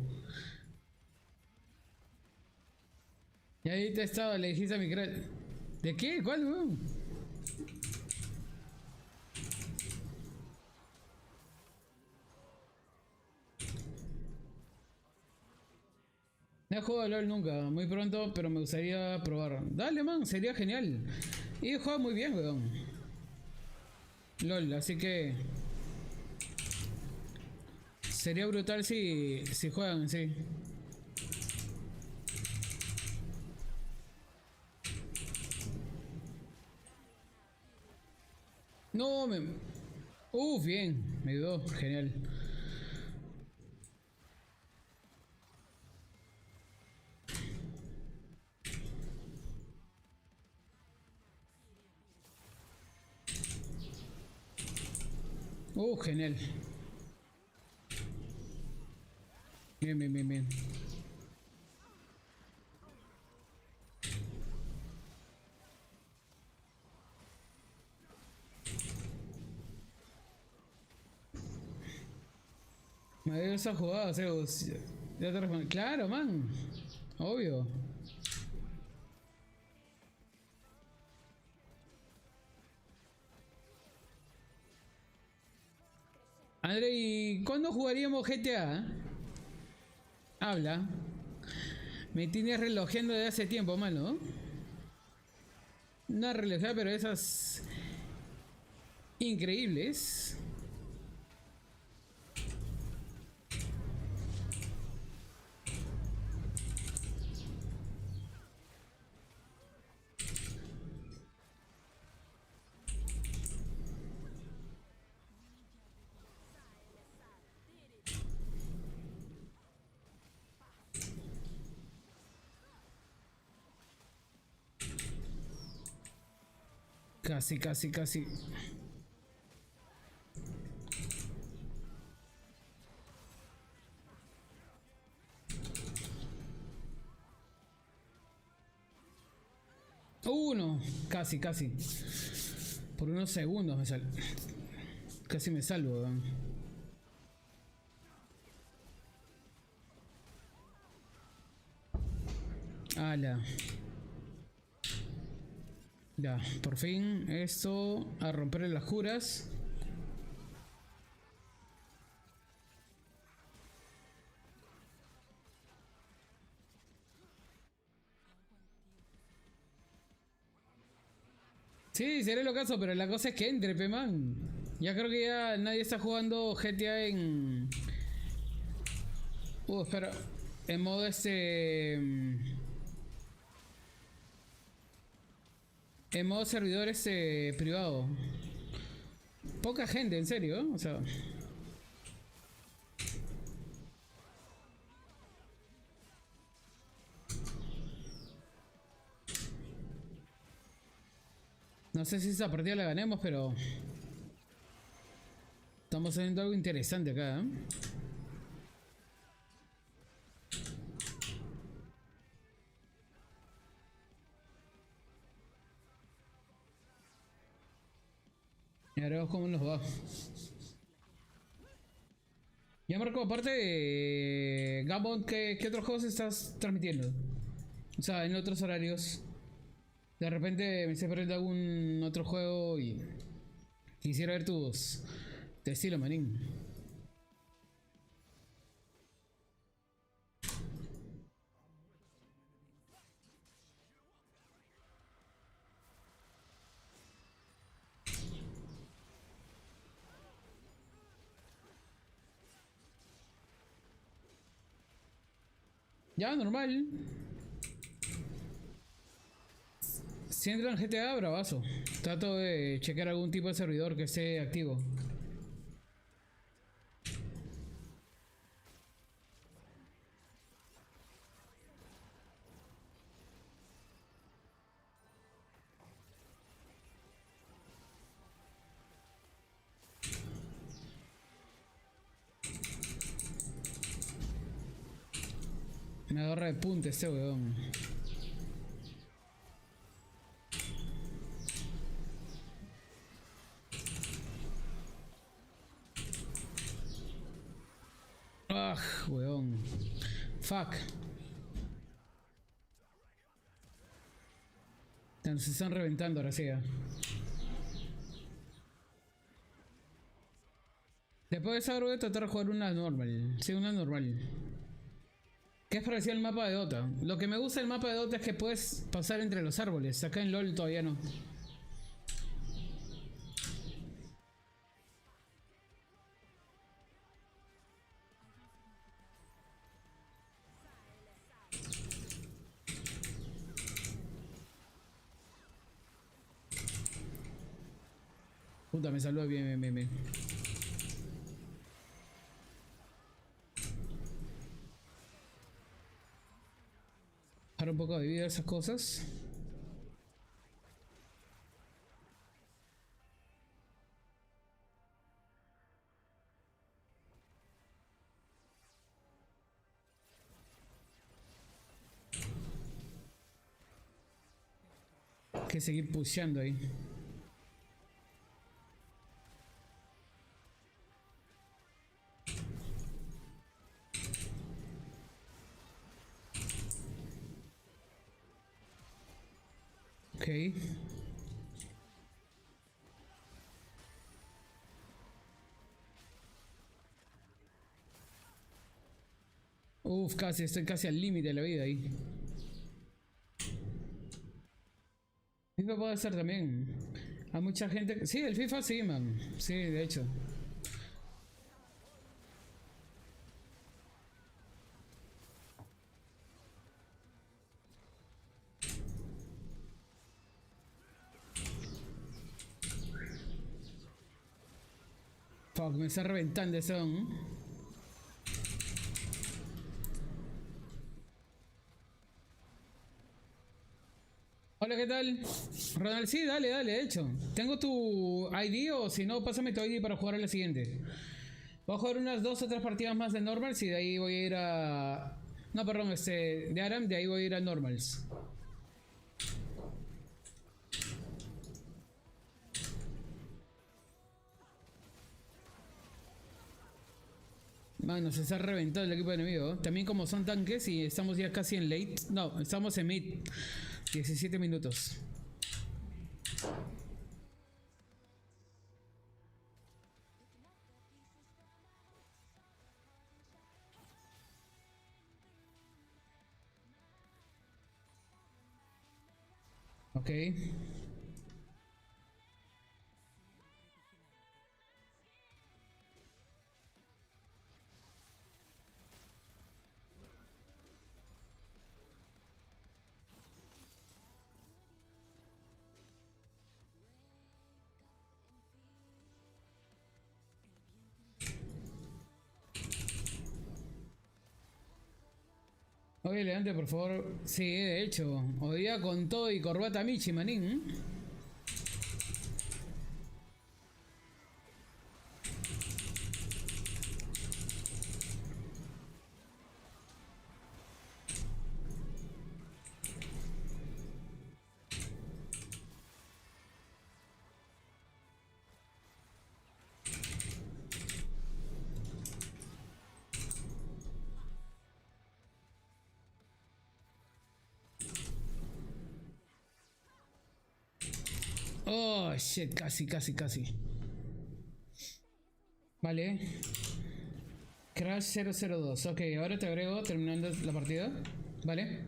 Y ahí te estaba, le dijiste a mi crack. ¿De qué? ¿Cuál, weón? No he jugado a LoL nunca, muy pronto, pero me gustaría probar. Dale, man, sería genial. Y juega muy bien, weón. LoL, así que sería brutal si juegan, sí. No, me... bien, me ayudó, genial. Genial. Bien, bien, bien, bien. Me dio esa jugada, Zeus. Ya te respondí. Claro, man. Obvio. André, ¿y cuándo jugaríamos GTA? Habla. Me tienes relojeando de hace tiempo, mano. Una relojada, pero esas increíbles. Casi, casi, casi. Uno. Casi, casi. Por unos segundos me sal... Casi me salvo, weón. Ala. Ya, por fin esto a romper las juras. Sí, seré lo caso, pero la cosa es que entre, pe man. Ya creo que ya nadie está jugando GTA en... espera. En modo en modo servidor privado. Poca gente, en serio, ¿eh? O sea... No sé si esa partida la ganemos, pero estamos haciendo algo interesante acá, ¿eh? Y ahora vemos cómo nos va. Ya Marco, aparte de Gambon, ¿qué otros juegos estás transmitiendo? O sea, en otros horarios. De repente me se prende algún otro juego y quisiera ver tu estilo, manín. Ya, normal. Si entra en GTA, bravazo. Trato de checar algún tipo de servidor que esté activo. Me agarra de punta este weón. Ah, weón. Fuck. Se están reventando ahora sí. Después de esa voy a tratar de jugar una normal. Sí, una normal. Que es parecido al mapa de Dota. Lo que me gusta del mapa de Dota es que puedes pasar entre los árboles. Acá en LoL todavía no. Puta, me saludó bien. Para un poco de vida esas cosas. Hay que seguir pusheando ahí. Ok. Uf, casi, estoy casi al límite de la vida ahí. FIFA puede ser también. Hay mucha gente. Sí, el FIFA sí, man. Sí, de hecho. Fuck, me está reventando ese don. Hola, ¿qué tal? Ronald, sí, dale, de hecho. Tengo tu ID o si no, pásame tu ID para jugar a la siguiente. Voy a jugar unas 2 o 3 partidas más de Normals y de ahí voy a ir a... No, perdón, de Aram, de ahí voy a ir a Normals. Mano, se está reventando el equipo enemigo. También como son tanques y estamos ya casi en late. No, estamos en mid. 17 minutos. Ok. Oye, elegante, por favor. Sí, de hecho. Hoy día con todo y corbata Michi, manín. Oh, shit, casi. Vale. Crash 002. Ok, ahora te agrego terminando la partida. Vale.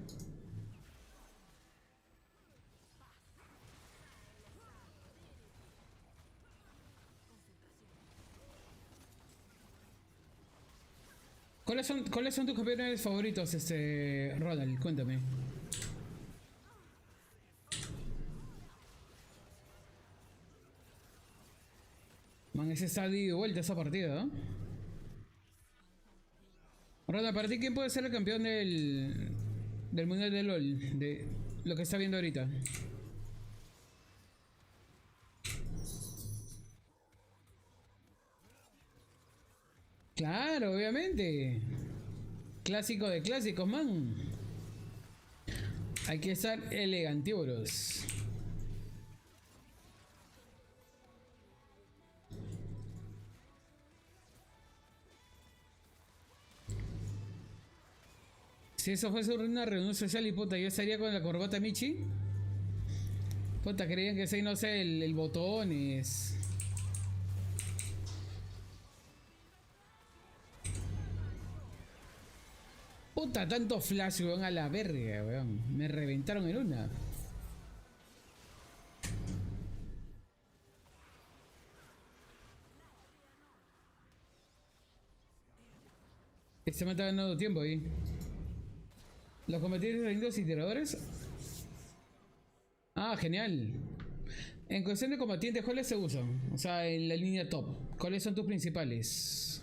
¿Cuáles son tus campeones favoritos, Ronald? Cuéntame. Man, ese está de vuelta esa partida, ¿eh? Ronald, para ti, ¿quién puede ser el campeón del mundial de LoL? De lo que está viendo ahorita. Claro, obviamente. Clásico de clásicos, man. Hay que estar elegantívoros. Si eso fuese una reunión social y puta, yo estaría con la corbata Michi. Puta, creían que ese no sé, el botón es... Puta, tanto flash, weón, a la verga, weón. Me reventaron en una. Este me está ganando tiempo ahí. ¿Los combatientes reunidos y tiradores? Ah, genial. En cuestión de combatientes, ¿cuáles se usan? O sea, en la línea top. ¿Cuáles son tus principales?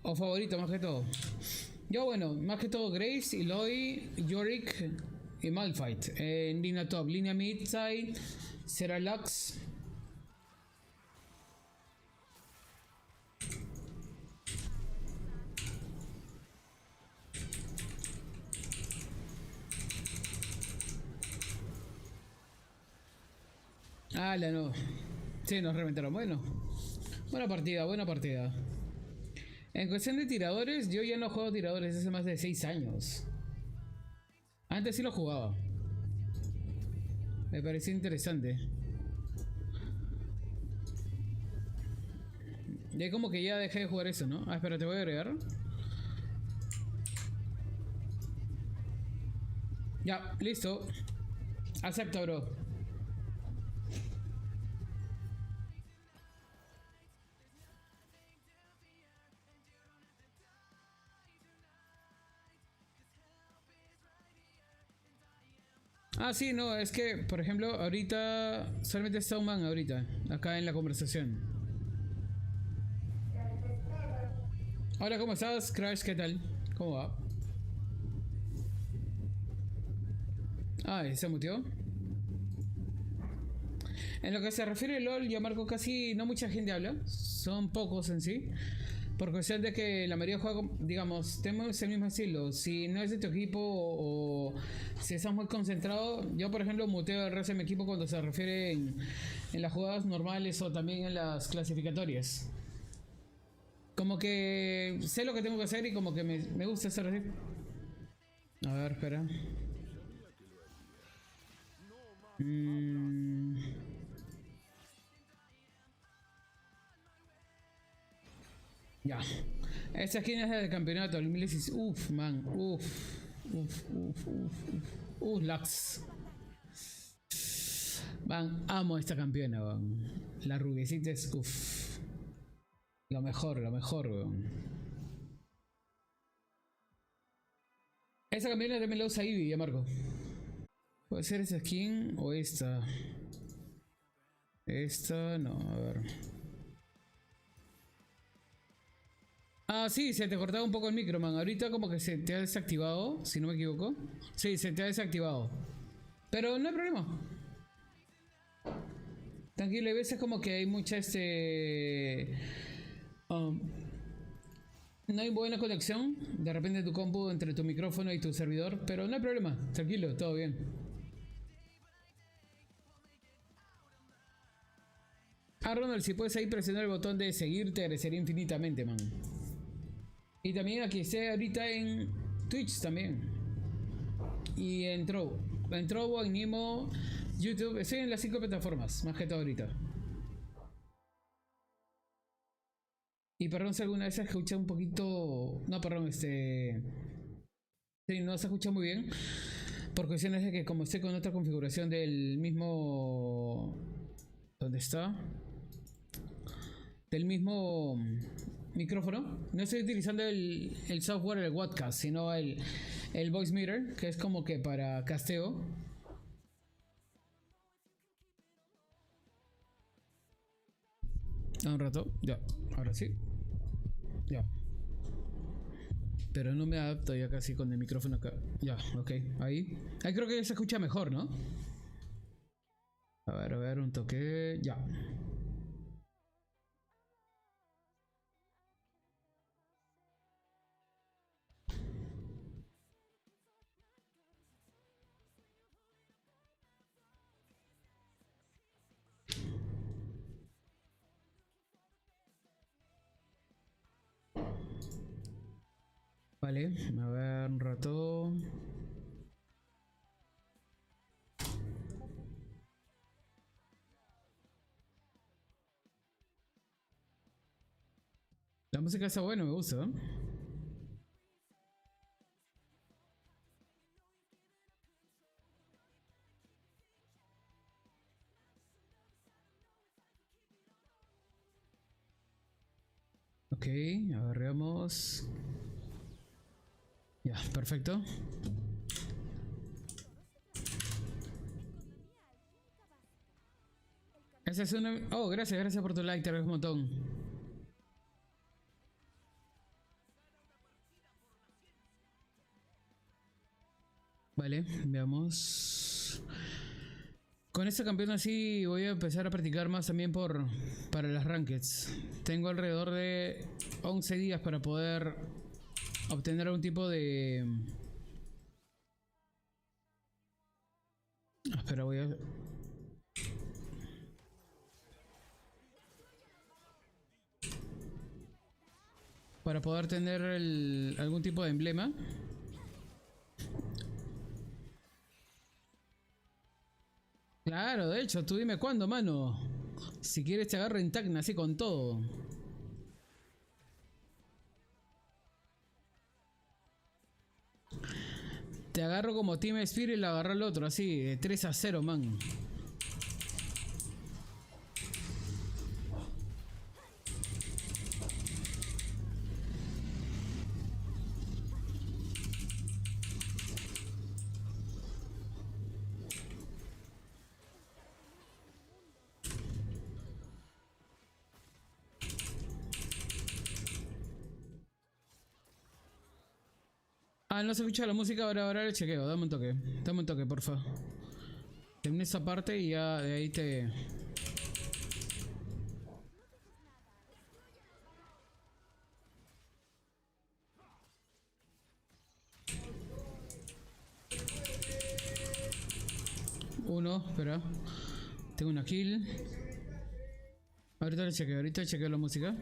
O favoritos, más que todo. Yo, bueno, más que todo Grace, Eloy, Yorick y Malphite. En línea top. Línea mid-side, será Lux. Ah, la no. Sí, nos reventaron. Bueno. Buena partida, buena partida. En cuestión de tiradores, yo ya no juego tiradores hace más de 6 años. Antes sí lo jugaba. Me parecía interesante. Ya como que ya dejé de jugar eso, ¿no? Ah, espera, te voy a agregar. Ya, listo. Acepta, bro. Ah, sí, no, es que, por ejemplo, ahorita solamente está un man ahorita, acá en la conversación. Hola, ¿cómo estás, Crash? ¿Qué tal? ¿Cómo va? Ah, ¿se muteó? En lo que se refiere a LoL, ya Marco, casi no mucha gente habla, son pocos en sí. Por cuestión de que la mayoría juega, digamos, tenemos el mismo estilo. Si no es de tu equipo o si estás muy concentrado, yo por ejemplo muteo el resto de mi equipo cuando se refiere en las jugadas normales o también en las clasificatorias. Como que sé lo que tengo que hacer y como que me gusta hacer así. A ver, espera. Ya. Esta skin es del campeonato del 2016. Uf, man. Lux. Man, amo esta campeona, man. La rubiecita es uff. Lo mejor, weón. Esa campeona también la usa Ivy, ya Marco. Puede ser esa skin o esta. Esta, no, a ver. Ah, sí, se te cortaba un poco el micro, man. Ahorita como que se te ha desactivado, si no me equivoco. Sí, se te ha desactivado. Pero no hay problema. Tranquilo, hay veces como que hay mucha no hay buena conexión. De repente tu compu entre tu micrófono y tu servidor. Pero no hay problema. Tranquilo, todo bien. Ah, Ronald, si puedes ahí presionar el botón de seguir, te agradecería infinitamente, man. Y también aquí estoy ahorita en Twitch también. Y en Trovo. En Trovo, en Nimo, YouTube, estoy en las 5 plataformas, más que todo ahorita. Y perdón si alguna vez se escucha un poquito... No, perdón, sí, no se escucha muy bien. Por cuestiones de que como estoy con otra configuración del mismo... ¿Dónde está? Del mismo micrófono. No estoy utilizando el software del Wadcast, sino el Voice Meter, que es como que para casteo. Un rato, ya, ahora sí. Ya. Pero no me adapto ya casi con el micrófono acá. Ya, ok, ahí. Ahí creo que ya se escucha mejor, ¿no? A ver, un toque. Ya. Vale, a ver un rato. La música está buena, me gusta. Ok, agarramos. Ya, perfecto. Esa es una... Oh, gracias por tu like, te agradezco un montón. Vale, veamos. Con este campeón así voy a empezar a practicar más también para las rankeds. Tengo alrededor de 11 días para poder obtener algún tipo de... Espera, voy a... Para poder tener algún tipo de emblema. Claro, de hecho, tú dime cuándo, mano. Si quieres te agarro en Tacna así con todo. Te agarro como Team Spirit y le agarro al otro, así, de 3-0, man. Ah, no se escucha la música, ahora le chequeo. Dame un toque, porfa. Termina esa parte y ya de ahí te... Uno, espera. Tengo una kill. Ahorita le chequeo la música.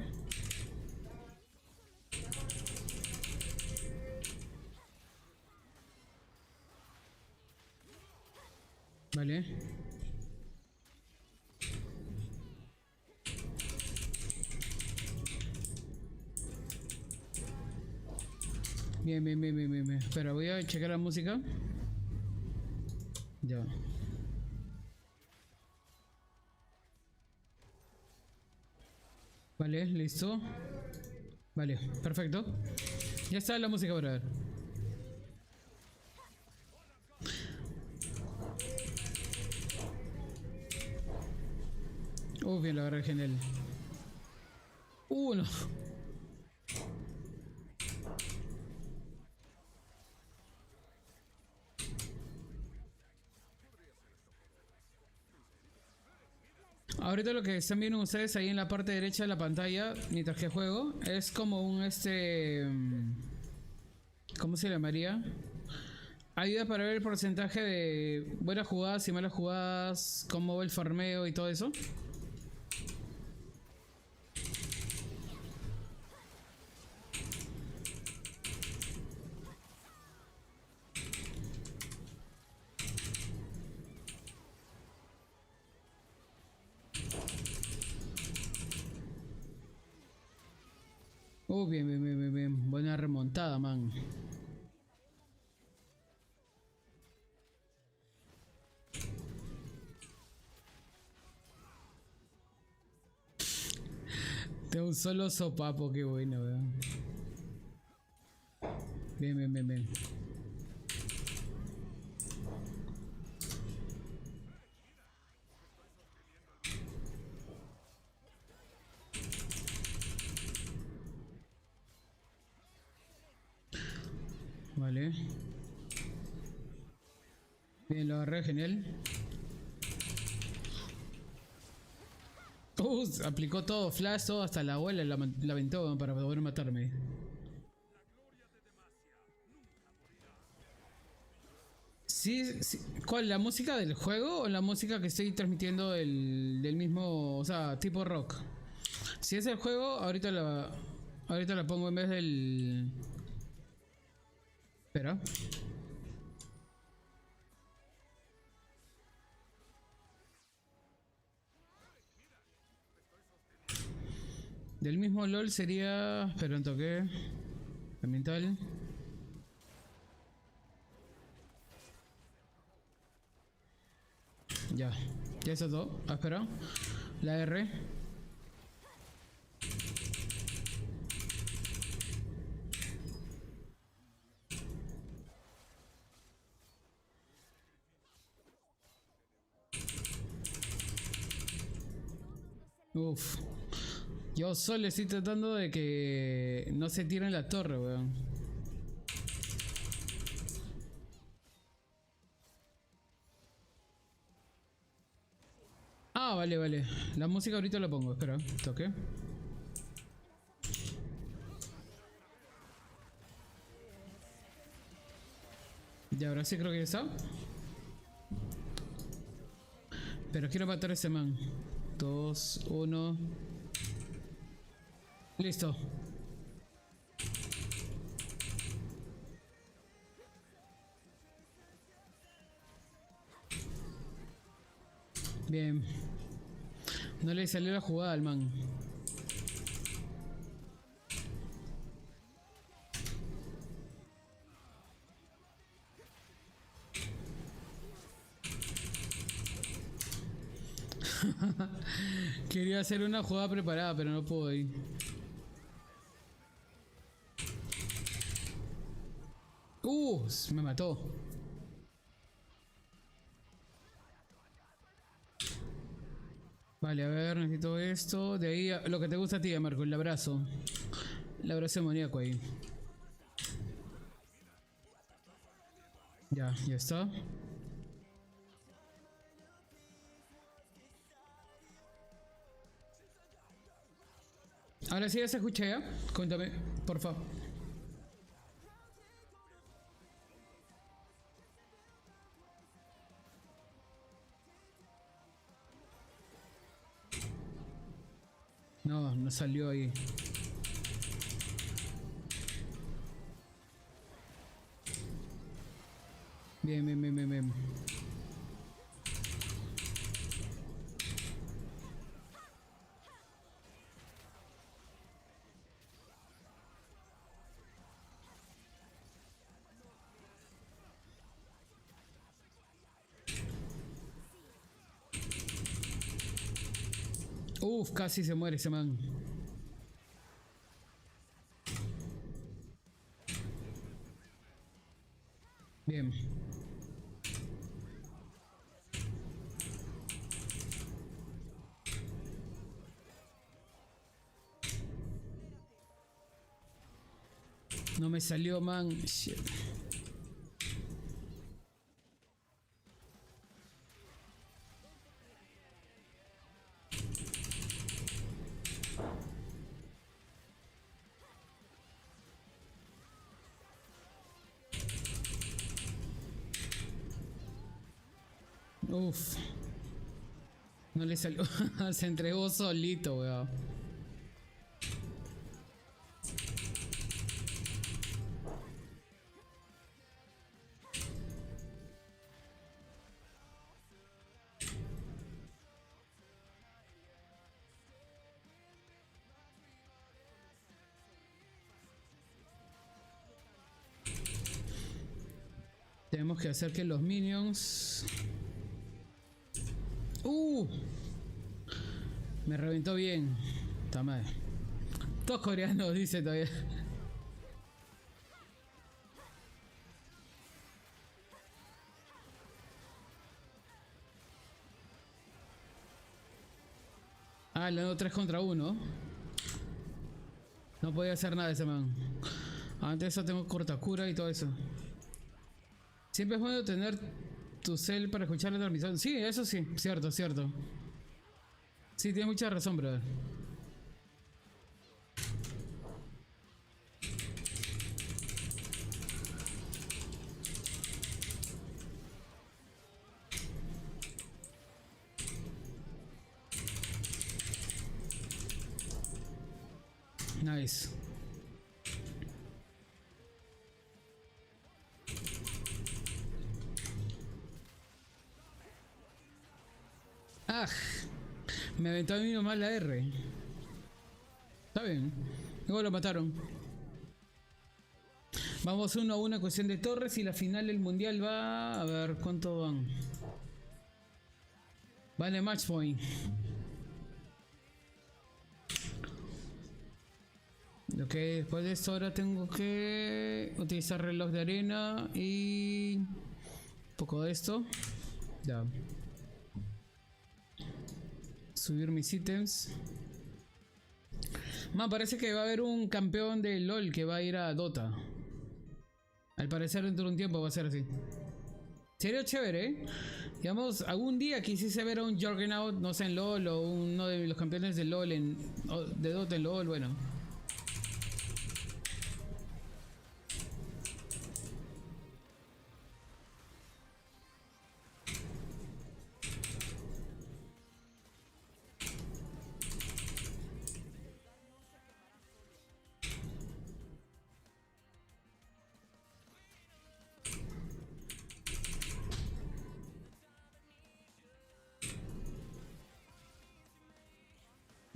Vale. Bien. Espera, voy a checar la música. Ya. Vale, listo. Vale, perfecto. Ya está la música para ver. Bien, la verdad, genial. No. Ahorita lo que están viendo ustedes ahí en la parte derecha de la pantalla, mientras que juego, es como un ¿cómo se llamaría? Ayuda para ver el porcentaje de buenas jugadas y malas jugadas, cómo va el farmeo y todo eso. Bien, bien, bien, bien, bien. Buena remontada, man. Tengo un solo sopapo, qué bueno, weón. Bien, bien, bien, bien. Vale. Bien, lo agarré, genial. Aplicó todo, flash, todo, hasta la abuela la aventó para poder matarme. Sí, sí. ¿Cuál? ¿La música del juego o la música que estoy transmitiendo del mismo, o sea, tipo rock? Si es el juego, ahorita la pongo en vez del... Espera. Del mismo LOL sería... Espera un toque. Ambiental. Ya. Ya está todo. Ah, espera. La R. Uf. Yo solo estoy tratando de que no se tire en la torre, weón. Ah, vale, vale. La música ahorita la pongo, espera. Toque. Ya, ahora sí creo que ya está. Pero quiero matar a ese man. 2, 1. Listo. Bien. No le salió la jugada al man. Quería hacer una jugada preparada, pero no puedo ir. Me mató. Vale, a ver, necesito esto. De ahí lo que te gusta a ti, Marco, el abrazo. El abrazo demoníaco ahí. Ya, ya está. Ahora sí ya se escucha ya. Cuéntame, por favor. No, no salió ahí. Bien, bien, bien, bien, bien. Casi se muere ese man. Bien. No me salió, man. Shit. Uf. No le salió. Se entregó solito, weón. Tenemos que hacer que los minions... Me reventó bien. Está mal. Todos coreanos, dice todavía. Ah, le dado 3 contra 1. No podía hacer nada ese man. Antes de eso tengo cortacura y todo eso. Siempre es bueno tener tu cel para escuchar la transmisión. Sí, eso sí, cierto, cierto. Sí, tienes mucha razón, brother. Nice. Ah, me aventó a mí nomás la R. Está bien. Luego lo mataron. Vamos 1-1 en cuestión de torres y la final del mundial va... A ver, ¿cuánto van? Vale, match point. Ok, después de esto ahora tengo que utilizar reloj de arena y... un poco de esto. Ya. Subir mis ítems. Man, parece que va a haber un campeón de LoL que va a ir a Dota. Al parecer dentro de un tiempo va a ser así. Sería chévere, ¿eh? Digamos, algún día quisiese ver a un Juggernaut, no sé, en LoL o uno de los campeones de LoL de Dota en LoL, bueno.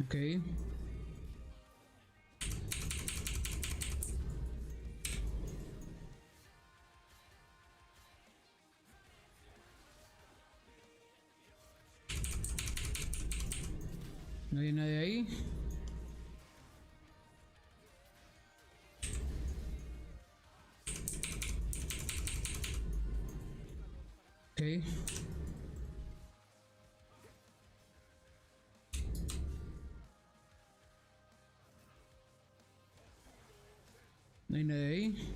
Ok. No hay nadie ahí. Ok. No hay nadie ahí.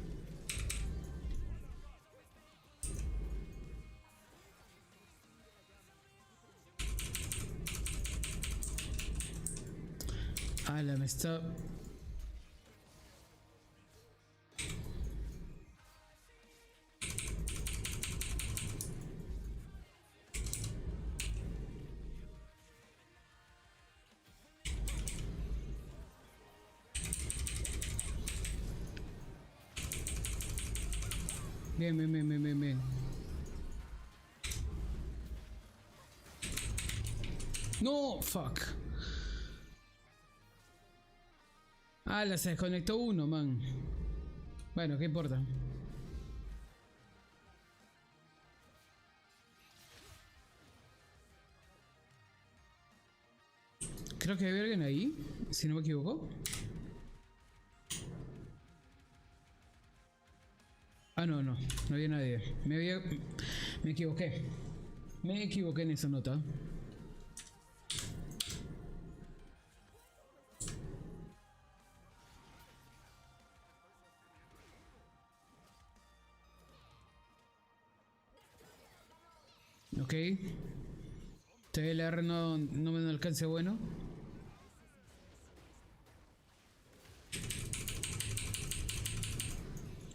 Ala, me está... Bien, bien, bien, bien, bien, bien. No, fuck. Ala, se desconectó uno, man. Bueno, ¿qué importa? Creo que había alguien ahí, si no me equivoco. Ah, no, no, no había nadie. Me equivoqué. Me equivoqué en esa nota. Ok. TLR no me da alcance bueno.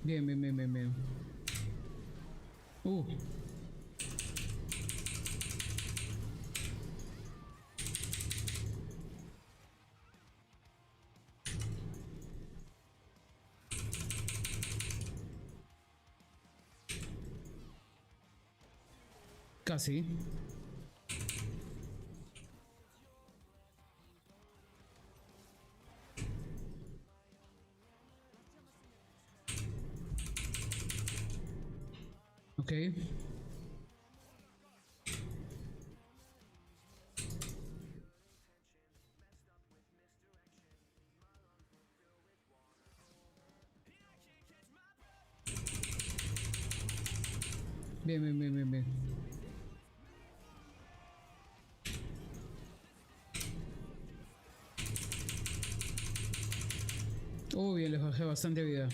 Bien, bien, bien, bien, bien. Casi. Ok. Bien, bien, bien, bien, bien. Bien, les bajé bastante vida.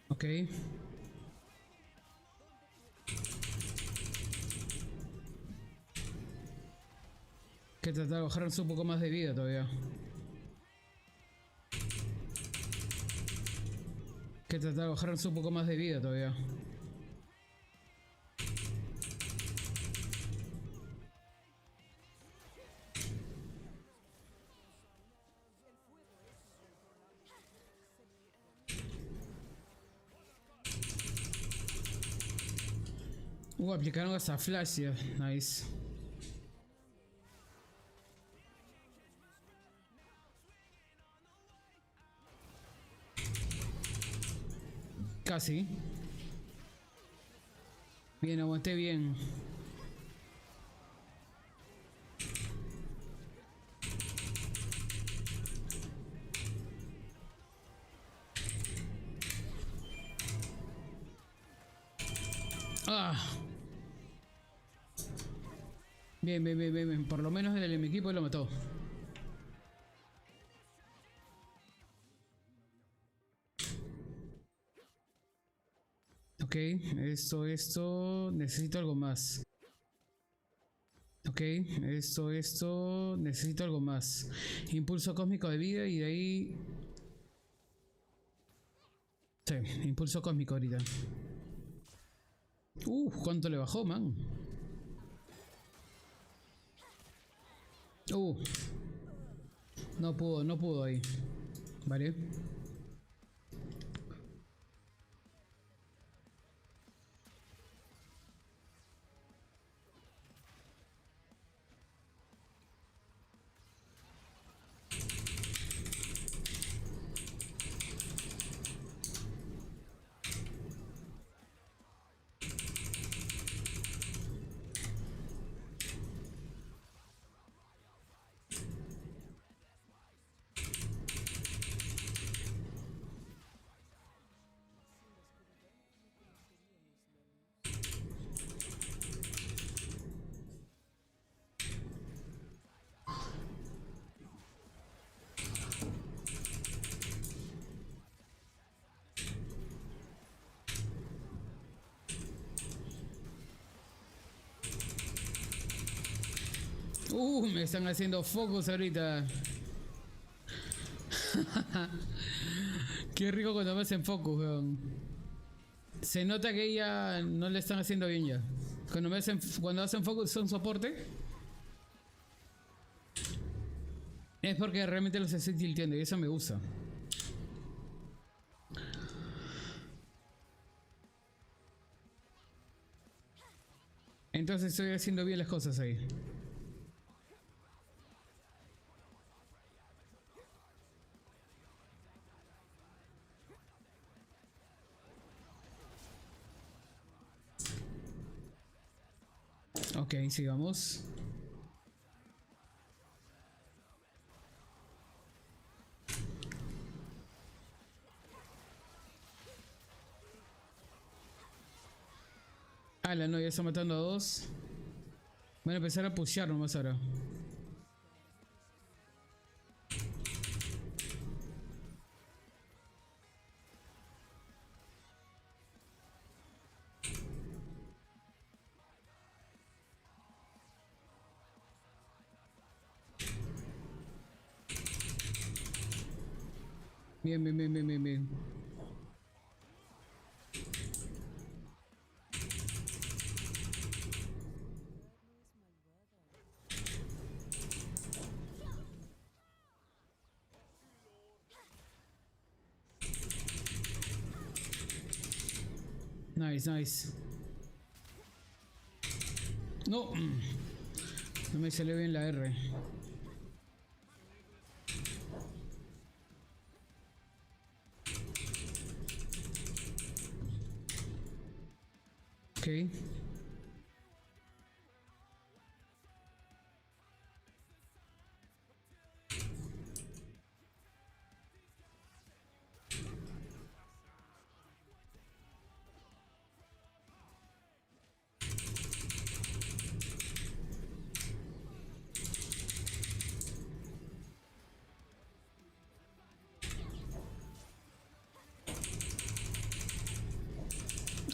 Ok. Que tratar de bajarnos un poco más de vida todavía. Que tratar de bajarnos un poco más de vida todavía. Aplicaron hasta flash, yeah. Nice. Casi. Bien, aguanté bien. Ah. Bien, bien, bien, bien, bien. Por lo menos el de mi equipo lo mató. Ok, esto. Necesito algo más. Ok, esto. Necesito algo más. Impulso cósmico de vida y de ahí... Sí, impulso cósmico ahorita. ¿Cuánto le bajó, man? No pudo ahí. Vale. Me están haciendo focus ahorita. Qué rico cuando me hacen focus, weón. Se nota que ya no le están haciendo bien ya. Cuando hacen focus son soporte. Es porque realmente los estoy tilteando y eso me gusta. Entonces estoy haciendo bien las cosas ahí. Ok, sigamos. No, ya está matando a dos. Van a empezar a pushear nomás ahora. Bien, bien, bien, bien, bien, bien. Nice, nice. No. No me salió bien la R. Ok.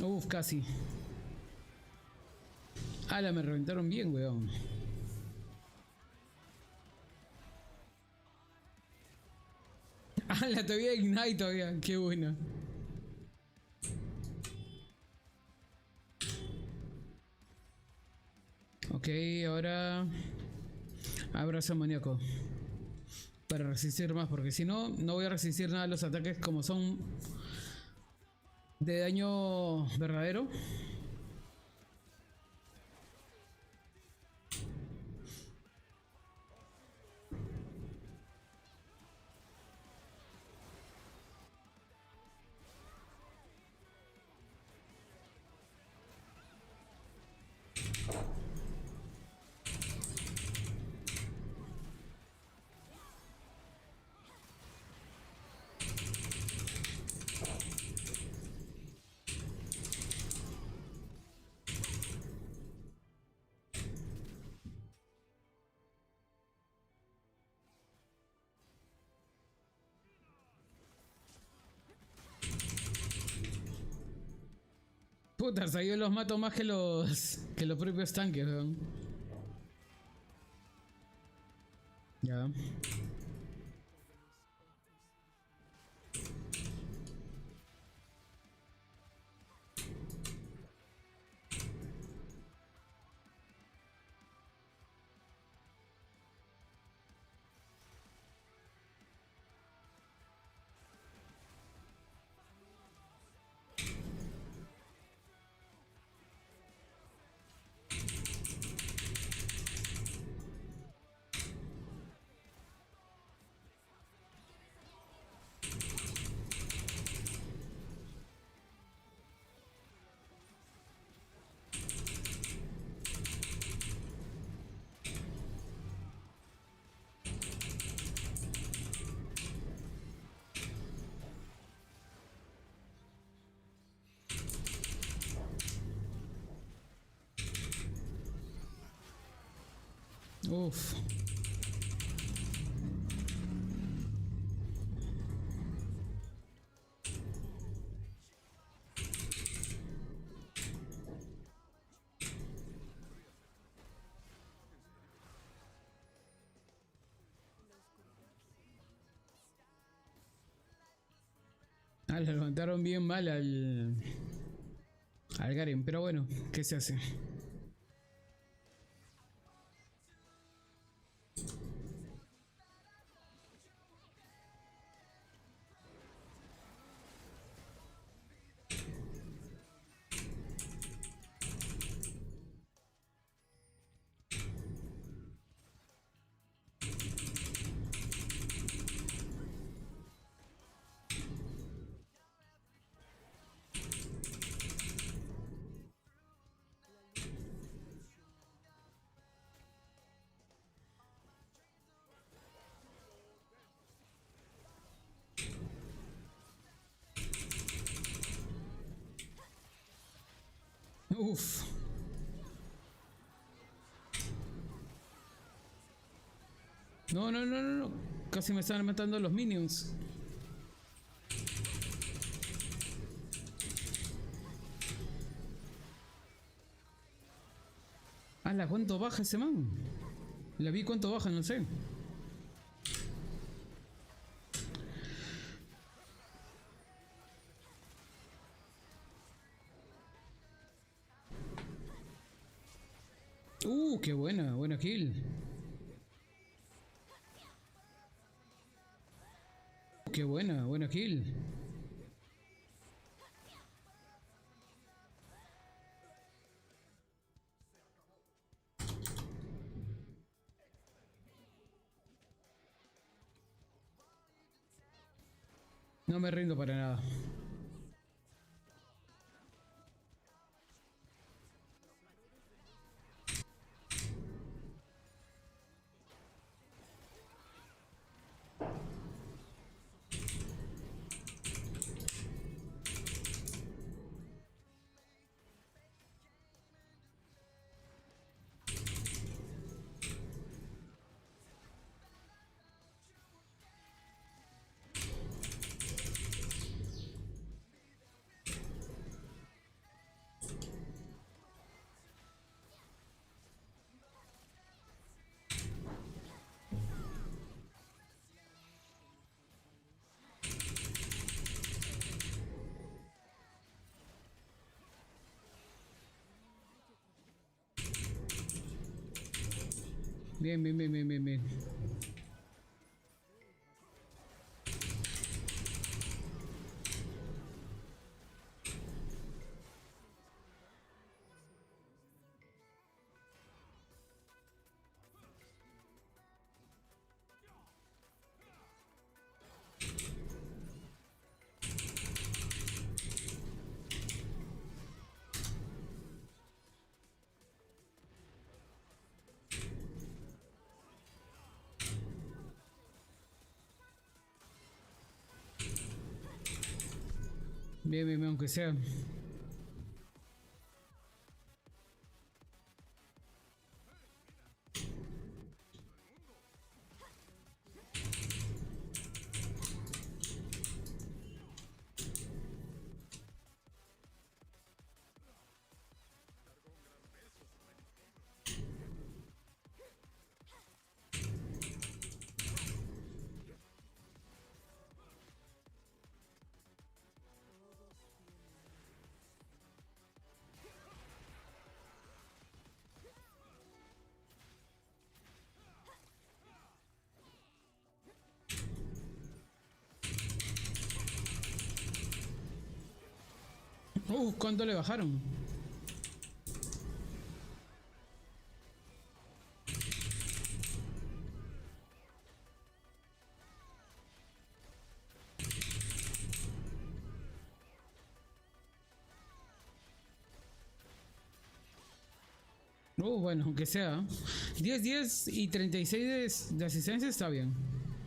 Uf, casi. Ala, me reventaron bien, weón. Ala, todavía Ignite todavía. Qué bueno. Ok, ahora... Abrazo amoníaco. Para resistir más, porque si no, no voy a resistir nada de los ataques como son de daño verdadero. Puta, o sea, yo los mato más que los propios tanques, weón. Ya. Uf. Ah, le levantaron bien mal al Garen, pero bueno, ¿qué se hace? Uf. No, no, no, no, no. Casi me están matando los minions. Ala, ¿cuánto baja ese man? La vi cuánto baja, no sé. Qué buena, buena kill. Qué buena, buena kill. No me rindo para nada. Bien, bien, bien, bien, bien, bien. Bien, bien, bien, aunque sea. ¿Cuánto le bajaron? Bueno, aunque sea. 10, 10 y 36 de asistencia está bien.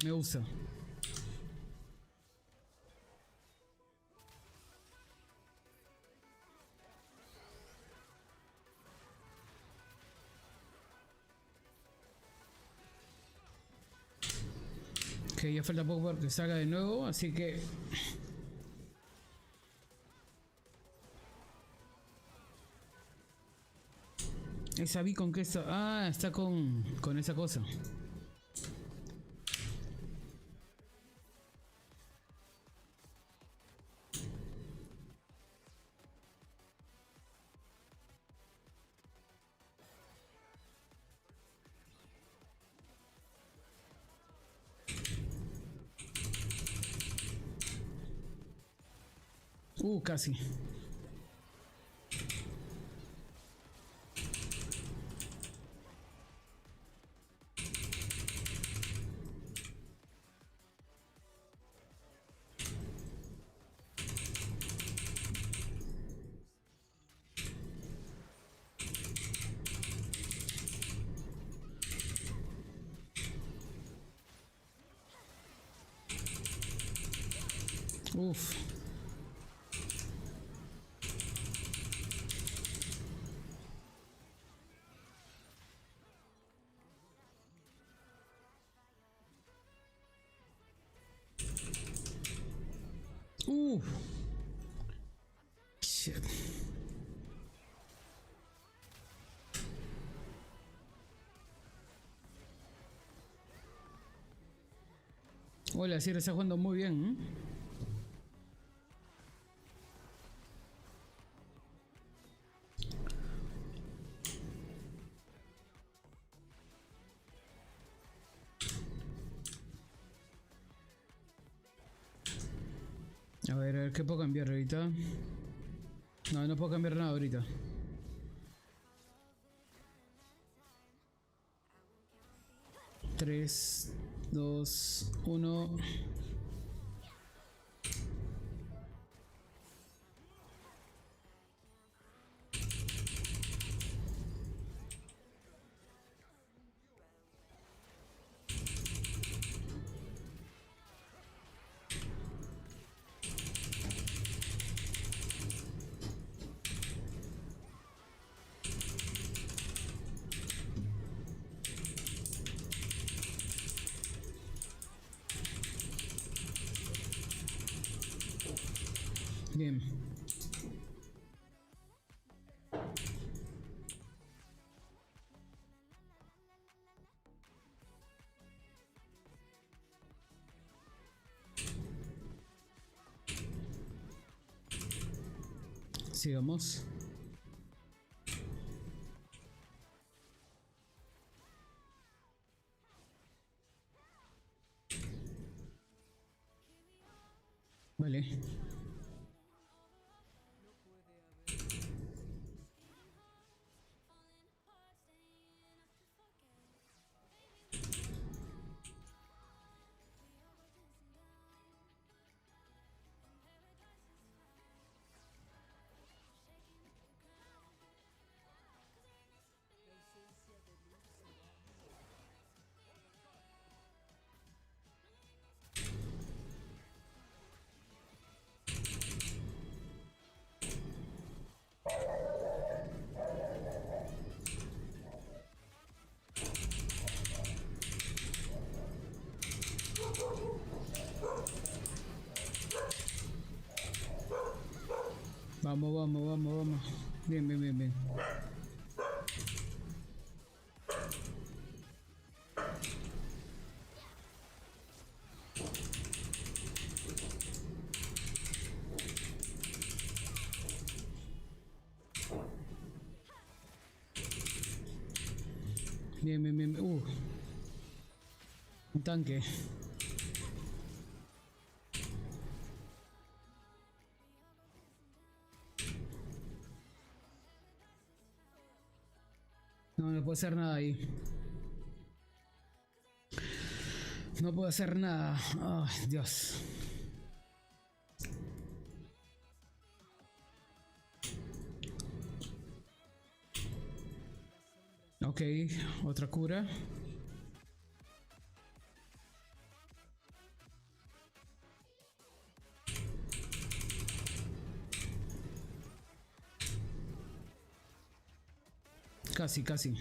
Me gusta. Que ya falta poco para que salga de nuevo, así que... Esa vi con qué está... Ah, está con esa cosa. Casi. Uf. Shit. Hola, Sierra está jugando muy bien. A ver, ¿qué puedo cambiar ahorita? No, no puedo cambiar nada ahorita. Tres, dos, uno. Bien. Sigamos. Vale. Vamos, vamos, vamos, vamos. Bien, bien, bien, bien. Bien, bien, bien. Un tanque. No, no puedo hacer nada ahí. No puedo hacer nada. Ay, Dios. Ok, otra cura. Casi, casi.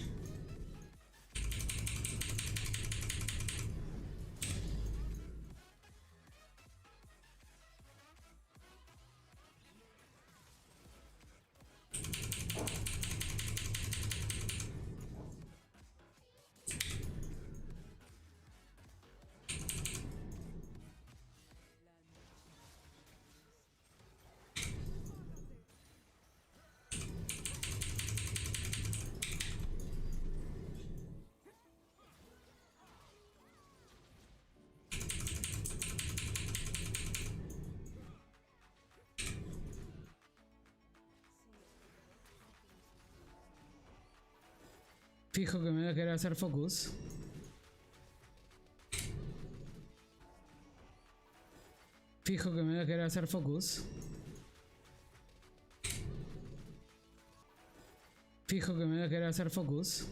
Fijo que me voy a querer hacer focus. Fijo que me voy a querer hacer focus. Fijo que me voy a querer hacer focus.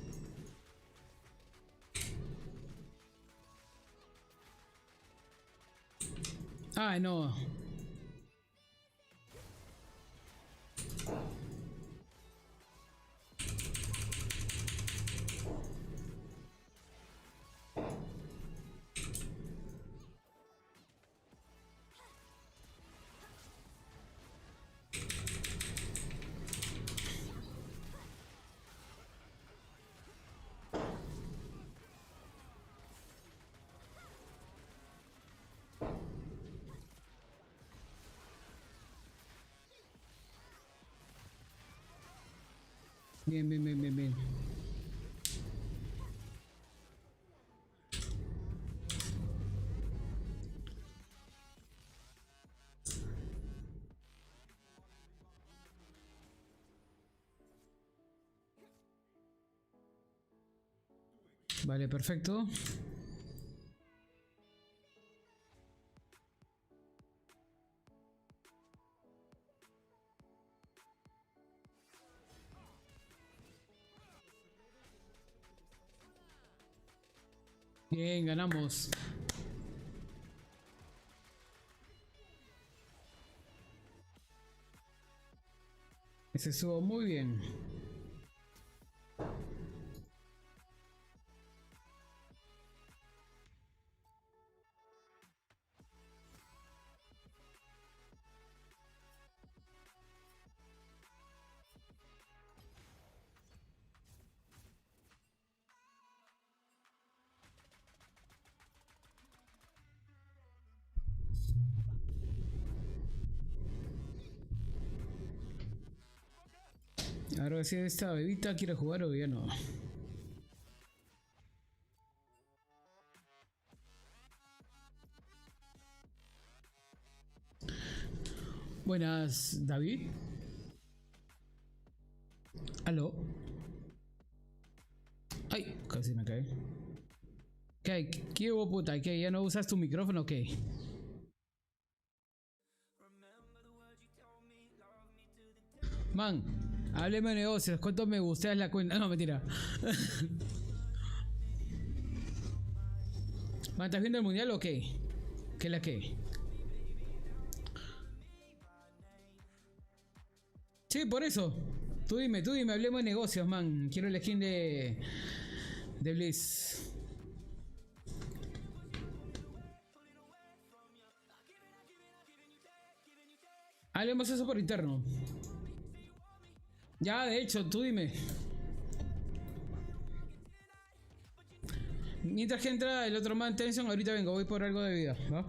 Ay, no. Bien, bien, bien, bien, bien. Vale, perfecto. Bien, ganamos. Ese estuvo muy bien. Ahora si esta bebita quiere jugar o ya no. Buenas, David. Aló. Ay, casi me caí. ¿Qué hubo, puta? ¿Qué? ¿Ya no usas tu micrófono o qué? Man, hábleme de negocios. ¿Cuánto me gusteas la cuenta? No, mentira. Man, ¿estás viendo el mundial o qué? ¿Qué es la qué? Sí, por eso. Tú dime, hablemos de negocios, man. Quiero el skin de Bliss. Hablemos eso por interno. Ya, de hecho, tú dime. Mientras que entra el otro man tension, ahorita vengo, voy por algo de vida, ¿va?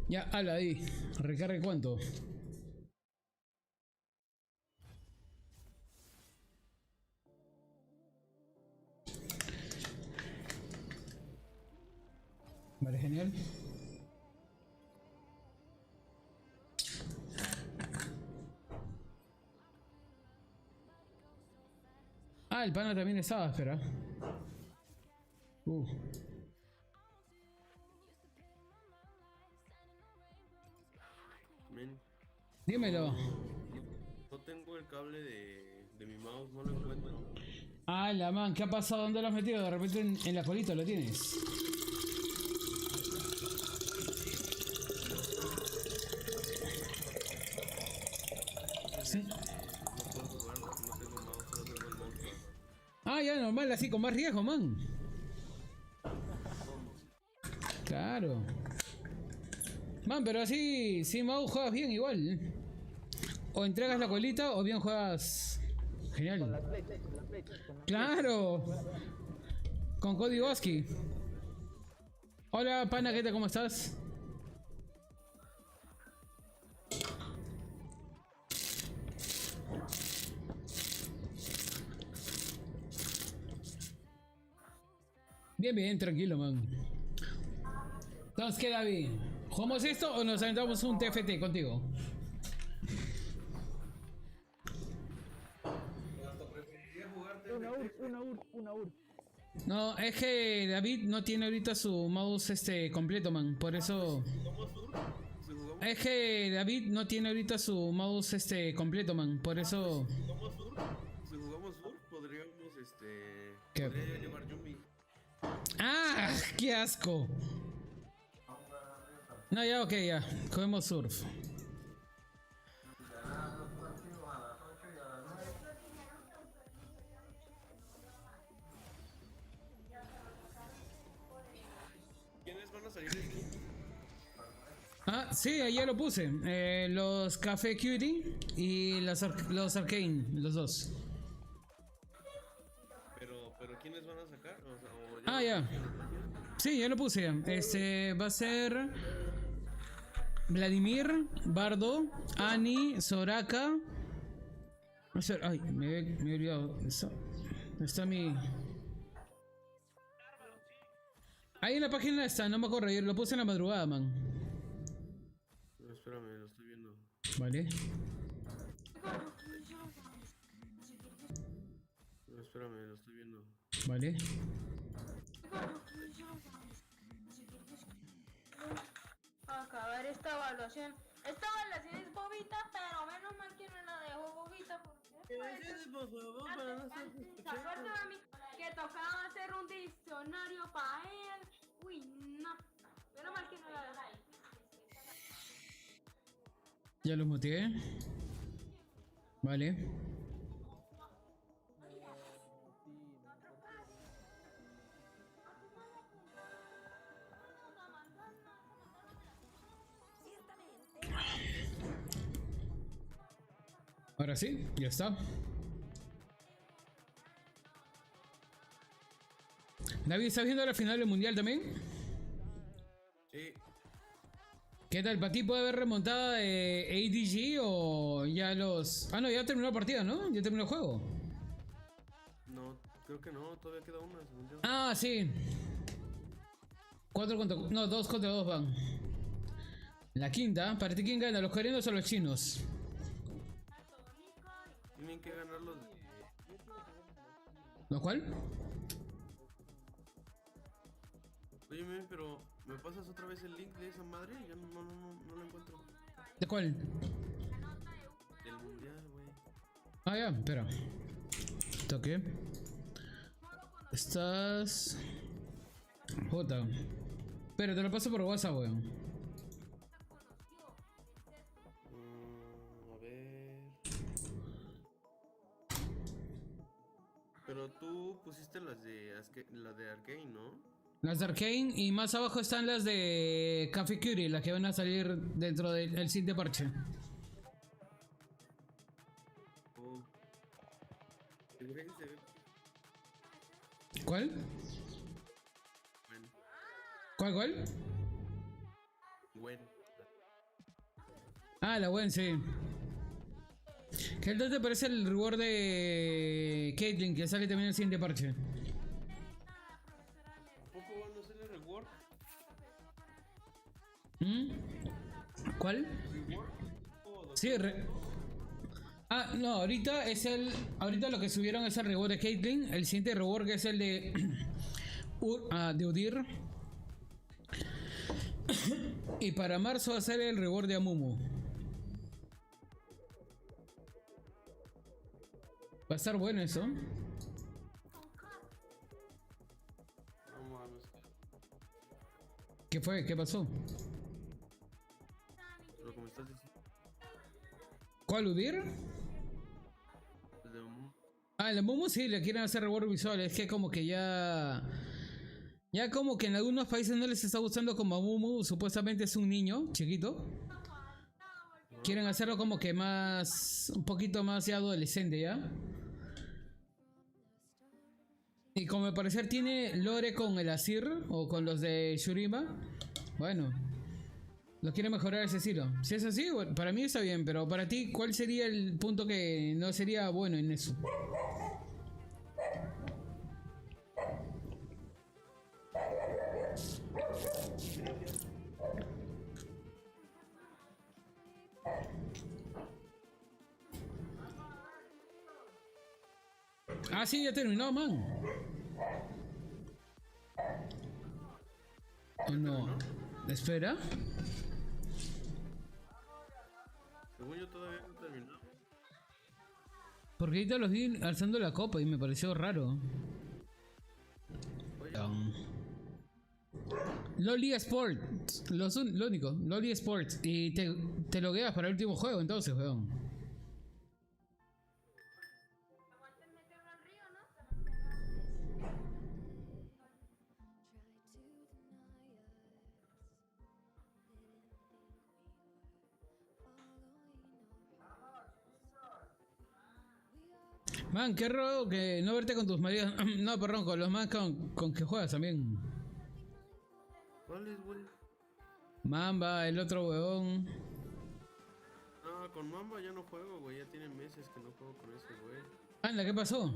Ya, habla ahí. Recargue cuánto. Vale, genial. Ah, el pana también estaba, espera. Men, Dímelo. no tengo el cable de mi mouse, no lo encuentro. Ah, la man, ¿qué ha pasado? ¿Dónde lo has metido? De repente en la colita lo tienes. Sí. No puedo jugar, no tengo mouse, solo tengo el mousepad. Ah, ya normal, así con más riesgo, man. Claro. Man, pero así, sin mouse juegas bien igual. O entregas la colita o bien juegas. Genial. Claro. Con código ASCII. Hola, pana, ¿qué tal? ¿Cómo estás? Bien, bien, tranquilo, man. Entonces, ¿qué, David? ¿Jugamos esto o nos aventamos un TFT contigo? Una UR. No, es que David no tiene ahorita su mouse completo, man. Por eso. Es que David no tiene ahorita su mouse completo, man. Por eso. Si jugamos Sur, podríamos ¿Qué? podría yo llevar Yumi. ¡Ah! ¡Qué asco! No, ya, ok, ya. Cogemos surf. Ah, sí, ahí ya lo puse. Los Café Cutie y los Arcane, los dos. Pero ¿quiénes van a sacar? O sea, o Ah, lo ya. pusieron. Sí, ya lo puse ya. Va a ser Vladimir, Bardo, Ani, Soraka. Va a ser, ay, me he olvidado. Está mi. Ahí en la página está, no me acuerdo, yo lo puse en la madrugada, man. No, espérame, lo estoy viendo. Vale. No, espérame, lo estoy viendo. Vale. Acabar esta evaluación. Esta evaluación es bobita, pero menos mal que no la dejo bobita porque Por favor, para no estar ¿se acuerdan a mí que tocaba hacer un diccionario para él? Uy, no. Menos mal que no la dejé. Ya los motivé. Vale. Ahora sí, ya está. David, ¿estás viendo la final del mundial también? Sí. ¿Qué tal? ¿Para ti puede haber remontada de ADG o ya los... Ah, no, ya terminó la partida, ¿no? Ya terminó el juego. No, creo que no, todavía queda una, según yo. Ah, sí. 4 contra... No, 2 contra 2 van. La quinta, ¿para ti quién gana? ¿Los coreanos o los chinos? Tienen que ganar los... ¿Lo cual? Oye, pero ¿me pasas otra vez el link de esa madre? Ya no lo encuentro. ¿De cuál? Del mundial, güey. Ah, ya, espera. Toque. Estás... Jota. Pero te lo paso por WhatsApp, weón. A ver... Pero tú pusiste las de Arcane, ¿no? Las de Arcane y más abajo están las de Café Curie, las que van a salir dentro del sit de parche. Oh. El güey se ve... ¿Cuál? Bueno. ¿Cuál? Bueno. Ah, la Gwen, sí. ¿Qué tal te parece el reward de Caitlyn que sale también en el siguiente parche? ¿Poco van a hacer el reward? ¿Cuál? Sí, Ah, no, ahorita es ahorita lo que subieron es el reward de Caitlyn. El siguiente reward que es el de de Udyr. Y para marzo va a ser el reward de Amumu. Va a estar bueno eso. No mames. ¿Qué fue? ¿Qué pasó? Lo que me estás diciendo. ¿Cuál Udyr? El de un... Ah, el Amumu sí, le quieren hacer reward visual. Es que como que ya... Ya como que en algunos países no les está gustando como Amumu supuestamente es un niño chiquito. Quieren hacerlo como que más... Un poquito más ya adolescente ya. Y como al parecer tiene lore con el Asir o con los de Shurima. Bueno. Lo quiere mejorar ese estilo. Si es así, bueno, para mí está bien. Pero para ti, ¿cuál sería el punto que no sería bueno en eso? Ah, sí, ya terminó, man. ¿O no? Espera. Según yo todavía no terminó. Porque ahorita los vi alzando la copa y me pareció raro. Oye, Loli Sports. Lo único. Loli Sports. Y te logueas para el último juego entonces, weón. Man, qué raro que no verte con tus maridos. No, perdón, con los más con que juegas también. ¿Cuál es, güey? Mamba, el otro huevón. No, con Mamba ya no juego, güey. Ya tiene meses que no juego con ese, güey. Anda, ¿qué pasó?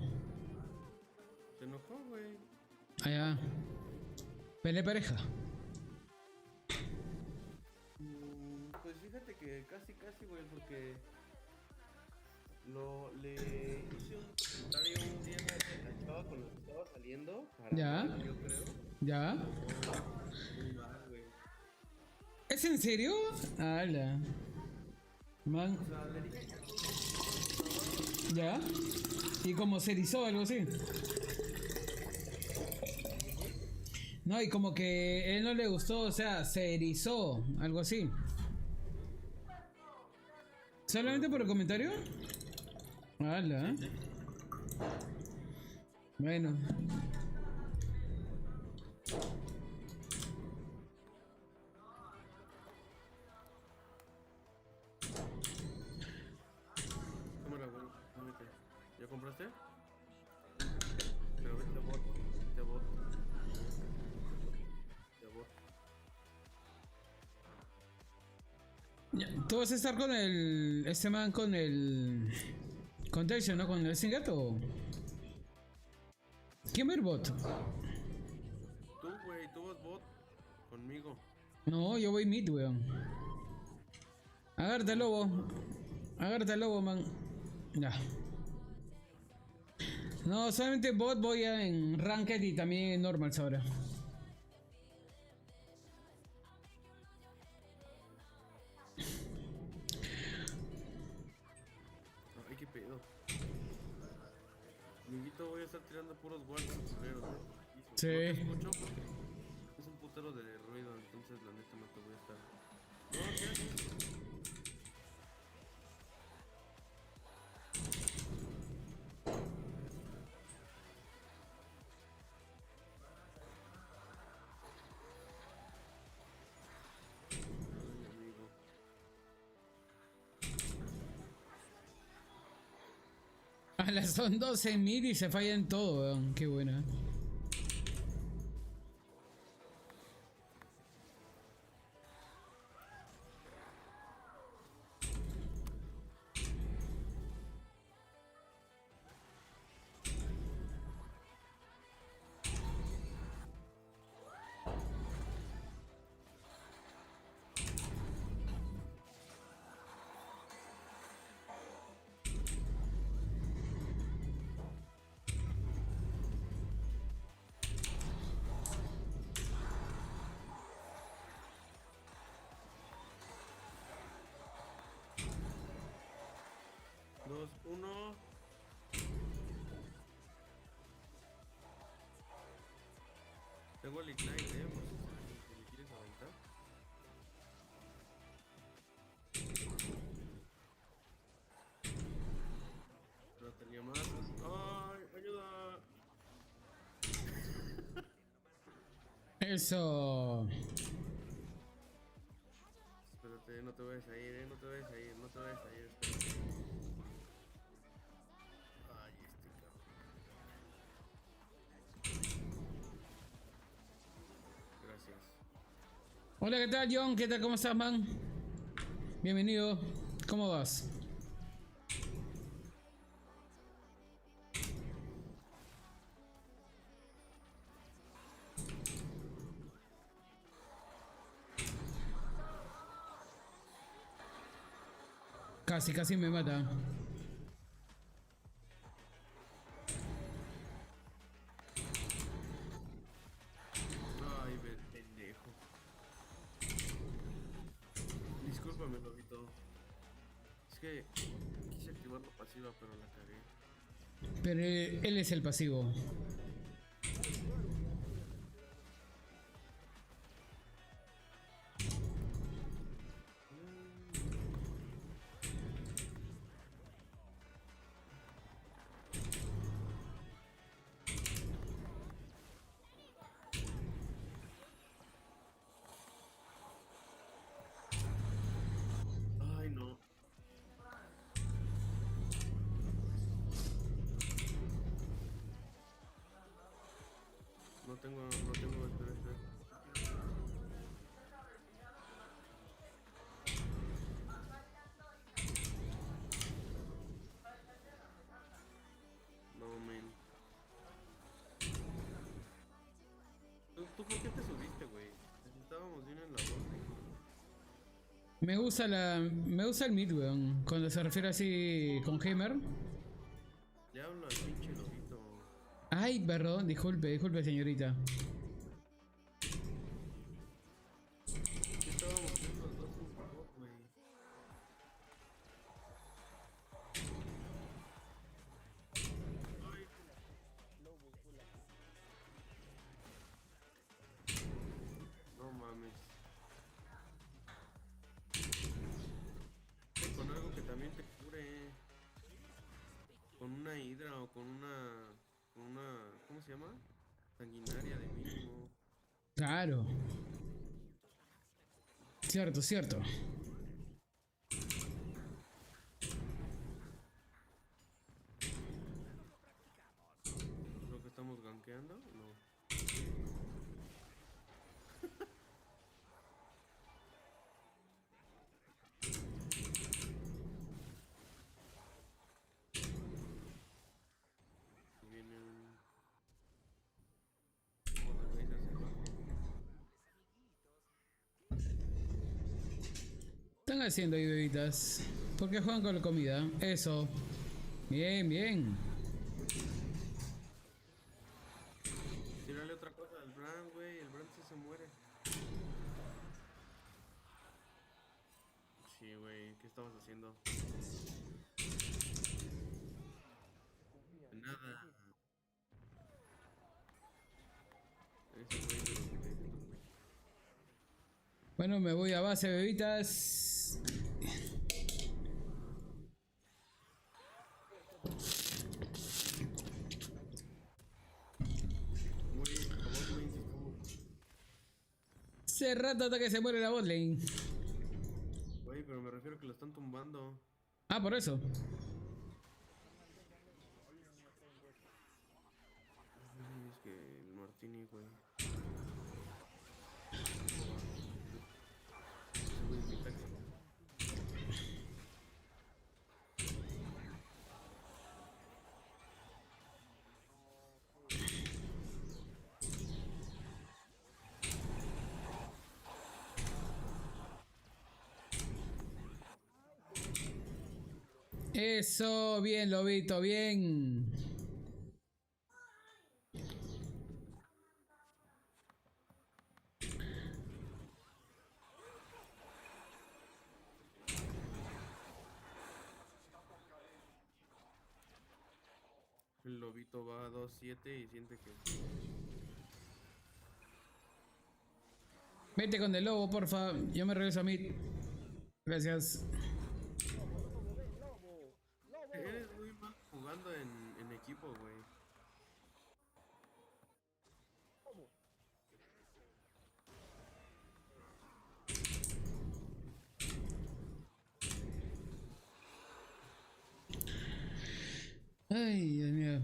Se enojó, güey. Allá. Pelea pareja. Pues fíjate que casi, güey, porque le hice un comentario un día a la chava con la que estaba saliendo. Para Ya. mal, yo creo. Ya. Muy mal, güey. ¿Es en serio? Ala. Man. O sea, le dije que Ya. Y como se erizó algo así. No, y como que él no le gustó, o sea, se erizó, algo así. ¿Solamente por el comentario? Ala. Bueno. cámara, güey. Vete. ¿Ya compraste? Pero vete a bot. Vete a bot. Vete a bot. Ya, ¿tú vas a estar con el... este man con el... con Tyson, ¿no? ¿Con el sin gato? ¿Quién va a ir bot? Tú, güey, tú vas bot conmigo. No, yo voy mid, weón. Agárrate, lobo. Agárrate, lobo, man. Ya. No, solamente bot voy a en ranked y también en normals ahora. Ay, qué pedo. Amiguito, voy a estar tirando puros guantes culeros, ¿eh? Sí. No te escucho porque es un putero de ruido, entonces la neta no te voy a estar. No, ¿qué haces? Ay, amigo. A las son 12 mid y se falla en todo, weón. Qué buena. Dos, uno. Tengo el ignite, por si le quieres aventar. No tenía más. ¡Ay, ayuda! Eso. Espérate, no te vayas a ir, no te vayas a ir, no te vayas a ir. Espérate. Ay, este cabrón. Gracias. Hola, ¿qué tal, John? ¿Qué tal? ¿Cómo estás, man? Bienvenido. ¿Cómo vas? Casi me mata. Ay, pendejo. Discúlpame, lobito. Es que quise activar la pasiva, pero la cagué. Pero él es el pasivo. Ay, no. Me gusta el mid, weón. Cuando se refiere así con Heimer. Le hablo al pinche lobito. Ay, perdón, disculpe, señorita. ¿Qué estábamos haciendo los dos un poco, güey? No mames. Con algo que también te cure. Con una hidra o con una... ¿Cómo se llama? Sanguinaria de mínimo. Claro. Cierto, cierto. ¿Lo que estamos gankeando? No. Y viene un... Bueno, ahí hacia abajo. Están haciendo ahí, bebitas. ¿Por qué juegan con la comida? Eso. Bien, bien. Tírale otra cosa al Brand, güey. El Brand sí se muere. Sí, güey. ¿Qué estabas haciendo? Nada. Ese güey de lo que te digo. Bueno, me voy a base, bebitas. Güey, a vos, güey, sí estuvo. Hace rato hasta que se muere la botlane. Güey, pero me refiero a que lo están tumbando. Ah, por eso. Ay, es que el Martini, güey. Ese güey es mi taxi. Eso, bien, lobito, bien. El lobito va a 2-7 y siente que... Vete con el lobo, porfa. Yo me regreso a mí. Gracias. Eres muy mal jugando en equipo, güey. Ay, Dios mío.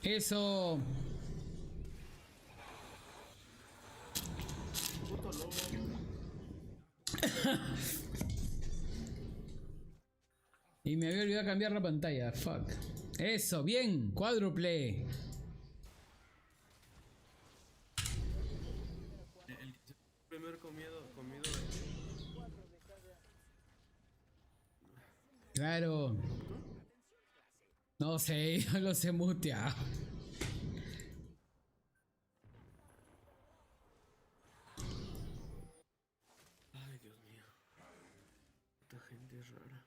Eso. Puto lobo. Y me había olvidado cambiar la pantalla. Fuck. Eso, bien. Cuádruple. El que se primer comido Claro. No sé, yo lo sé mutear. Ay, Dios mío. Esta gente es rara.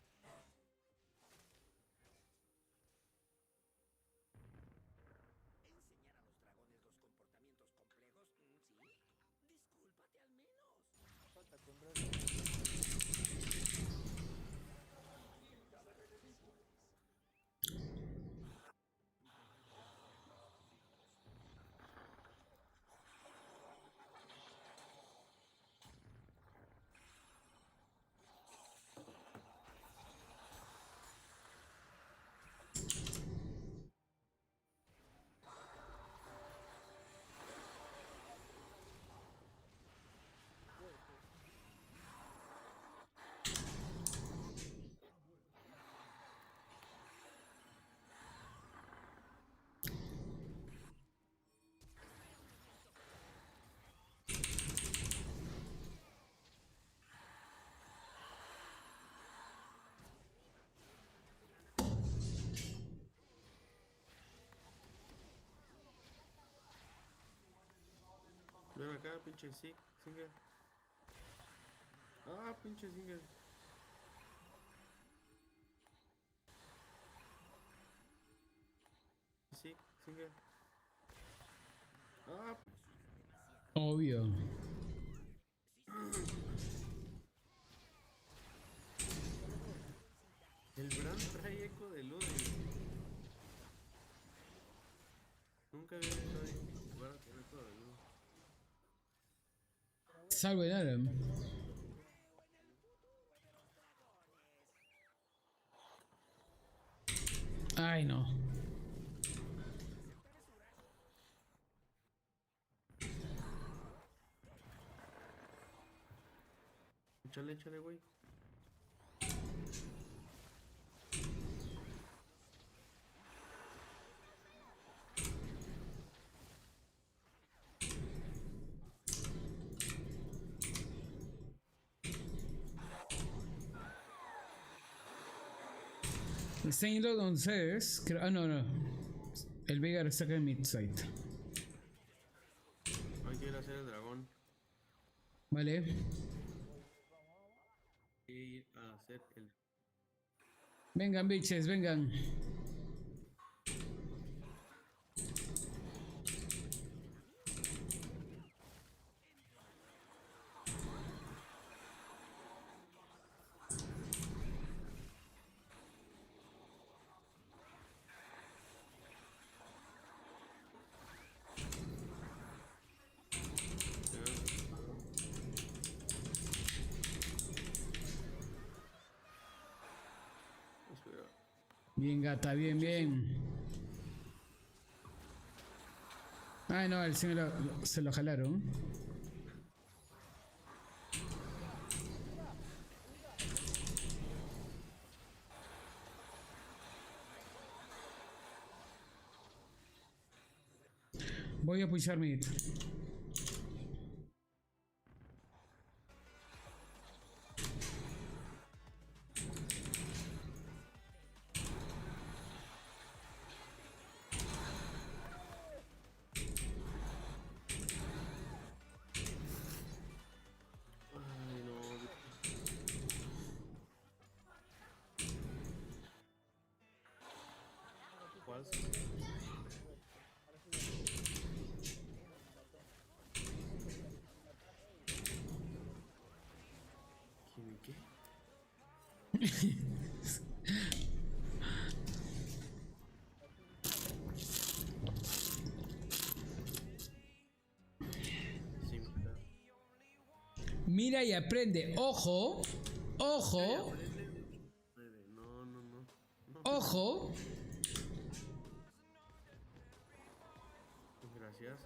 Ven acá, pinche Singer. Ah, pinche Singer. Sí, Singer. Ah, Obvio. el Bran trae eco de Luden. Nunca había visto ahí jugar con eco de Luden. Salve Nara. Ay, no. Échale, échale, güey. El Saint entonces. Ah, no, no. El Veigar saca el midside. Hay que ir a hacer el dragón. Vale. Hay que ir a hacer el. Vengan, bitches, vengan. Espera. Bien, gata, bien, bien. Ay, no, el señor se lo jalaron. Voy a pushar mid. Ay, no. ¿Cuál? ¿Quién qué? Sí, Mira y aprende. Ojo. Ojo. no, no, no. No, Ojo. gracias.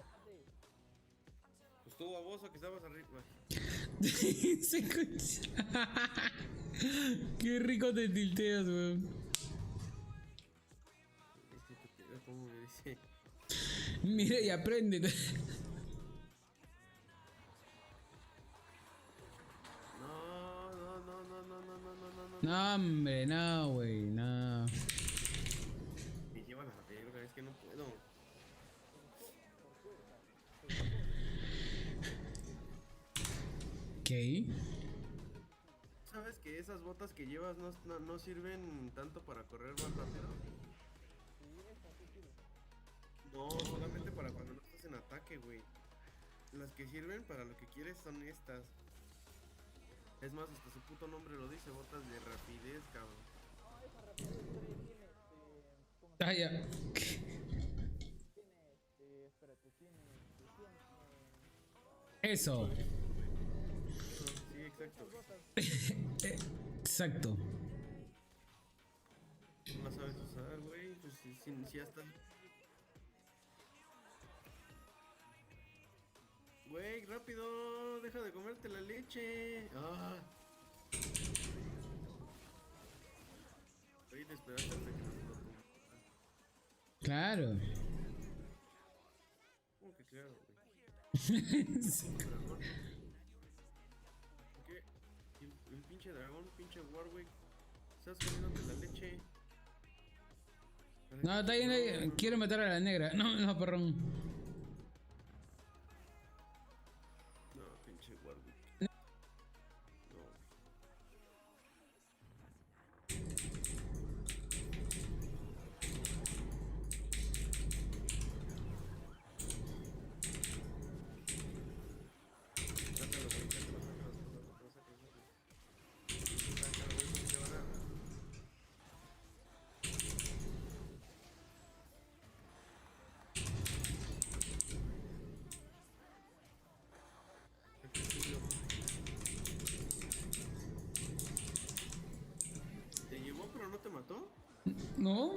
Pues tú, baboso, que estabas arriba. Se escucha. Qué rico te tilteas, weón. Es que te pega como me dice. Mira y aprende. No, no, no, no, no, no, no, no, no. No, hombre, no, güey, no. Me lleva la verga, es que no puedo. Ok. ¿Sabes que esas botas que llevas no sirven tanto para correr más rápido? No, solamente para cuando no estás en ataque, güey. Las que sirven para lo que quieres son estas. Es más, hasta su puto nombre lo dice, botas de rapidez, cabrón. Ah, ya. Eso. Sí, exacto. Exacto. No la sabes usar, güey. Pues si hasta. Güey, rápido, deja de comerte la leche. Ah. Oye, te esperaste hasta que nos lo tomara. Claro. ¿Cómo que claro, güey? Sí. Dragón. ¿Qué? El pinche dragón, pinche Warwick. Estás comiéndote la leche. No, está bien, quiero matar a la negra. No, no, perdón. pinche Warwick. No. Sácalo, güey, sácalo, güey, porque van a... ¿Te llevó pero no te mató? ¿No?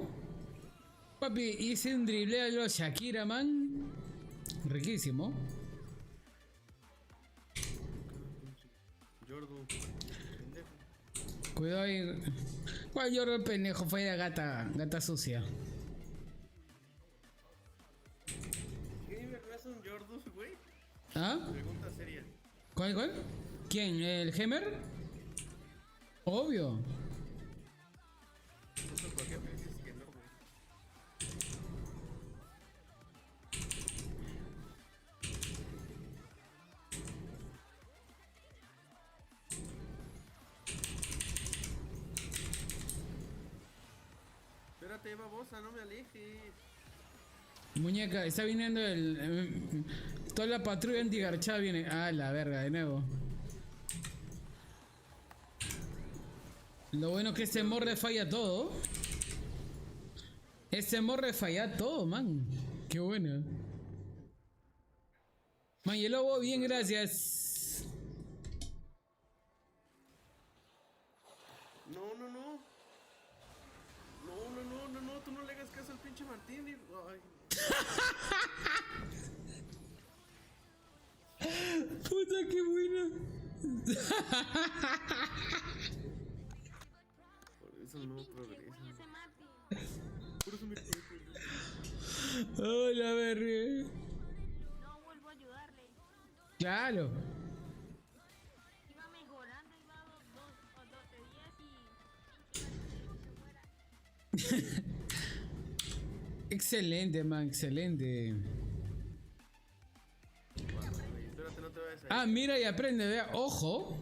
Papi, hice un drible a los Shakira, man. Riquísimo. Jordu, pendejo. Cuidado ahí. ¿Cuál lloro el pendejo? Fue la gata sucia. ¿Qué me hace un Jordu, güey? ¿Ah? Pregunta seria. ¿Cuál? ¿Quién? ¿El Hemer? Obvio. No sé por qué me dices que no, güey. Espérate, babosa, no me alejes. Muñeca, está viniendo toda la patrulla antigarchada viene. Ah, la verga, de nuevo. Lo bueno es que este morre falla todo. Este morre falla todo, man. Qué bueno. Man, y el lobo, bien, gracias. No, no, no. No, tú no le hagas caso al pinche Martín. Ay. Puta, qué bueno. Por eso no progresa. Por eso me Hola, verga. No vuelvo a ayudarle. Claro. Iba mejorando, iba dos de 10 y... Excelente, man, excelente. Espérate, no te vayas a ir. Ah, mira y aprende, vea. Ojo.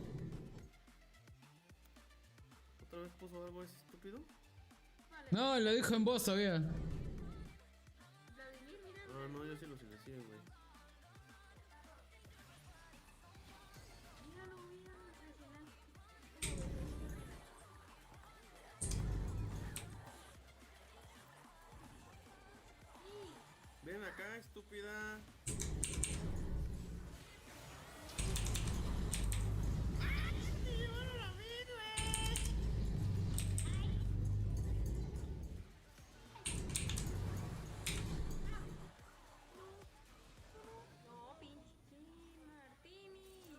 ¿Otra vez puso algo ese estúpido? No, lo dijo en voz todavía. Vladimir, mira, Ah, no, yo sí lo silencié, güey. míralo, impresionante. Ven acá, estúpida. No, pinche Martini.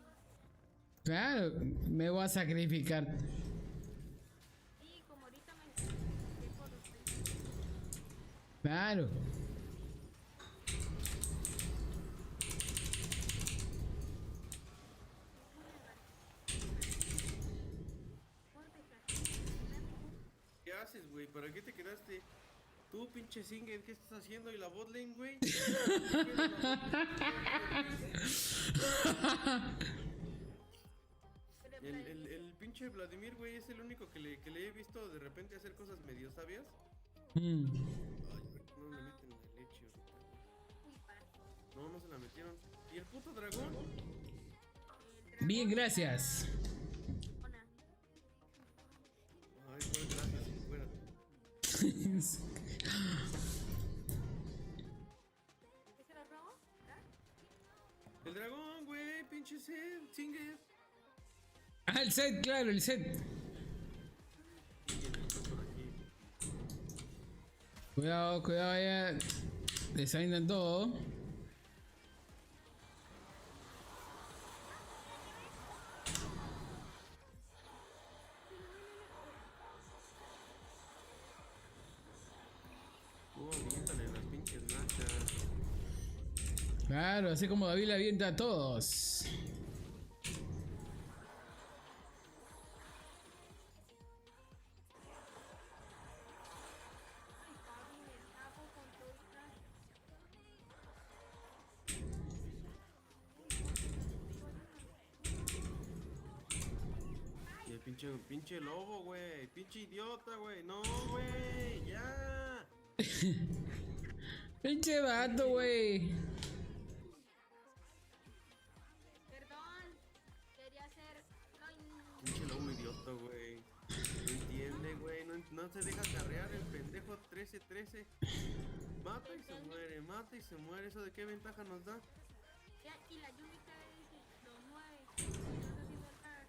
Claro, me voy a sacrificar. Sí, como ahorita me sacrifiqué por usted. Claro. ¿Qué haces, güey? ¿Para qué te quedaste? Tú, pinche Singer, ¿qué estás haciendo? ¿Y la botlane, güey? El pinche Vladimir, güey, es el único que le he visto de repente hacer cosas medio sabias. Mm. Ay, güey, no le meten la leche ahorita. No se la metieron. ¿Y el puto dragón? Bien, gracias. Ay, cuál gracias, fuera. ¿Ese lo robo? El dragón, güey, pinche Singer. Ah, el set, claro, el set. Cuidado, ya. Designan todo. Aviéntale las pinches nachas. Claro, así como David le avienta a todos. Pinche lobo, güey. Pinche idiota, güey. No, güey. Ya. Pinche vato, güey. Perdón, quería hacer... Pinche lobo idiota, güey. No entiende, güey. No se deja carrear el pendejo 13-13. Mata y se muere, mata y se muere. ¿Eso de qué ventaja nos da? Y la Yumi cada vez lo mueve. No está haciendo nada.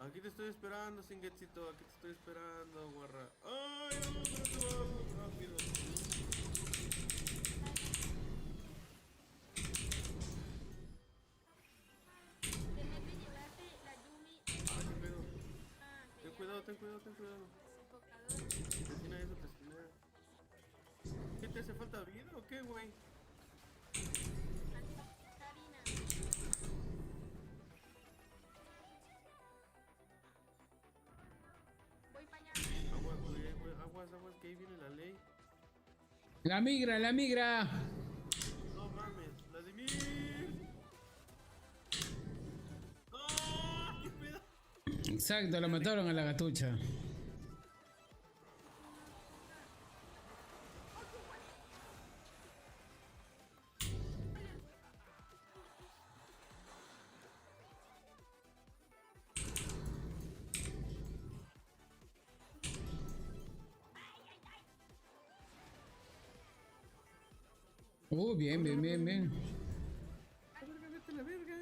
Aquí te estoy esperando, Singetcito. Aquí te estoy esperando, guarra. ¡Ay, vamos, vamos, rápido! Tenés que llevarte la Yumi. Ah, qué pedo. Que Ten ya cuidado, ten cuidado, ten cuidado. enfocador. Testina eso, testina. ¿Qué te hace falta vida o qué, güey? Karina. Voy para allá. Aguas, güey, aguas, que ahí viene la ley. La migra, la migra. No mames, Vladimir. ¡No! ¿Qué pedo? Exacto, lo mataron a la gatucha. Bien, bien, bien, bien. ¡La verga, vete a la verga!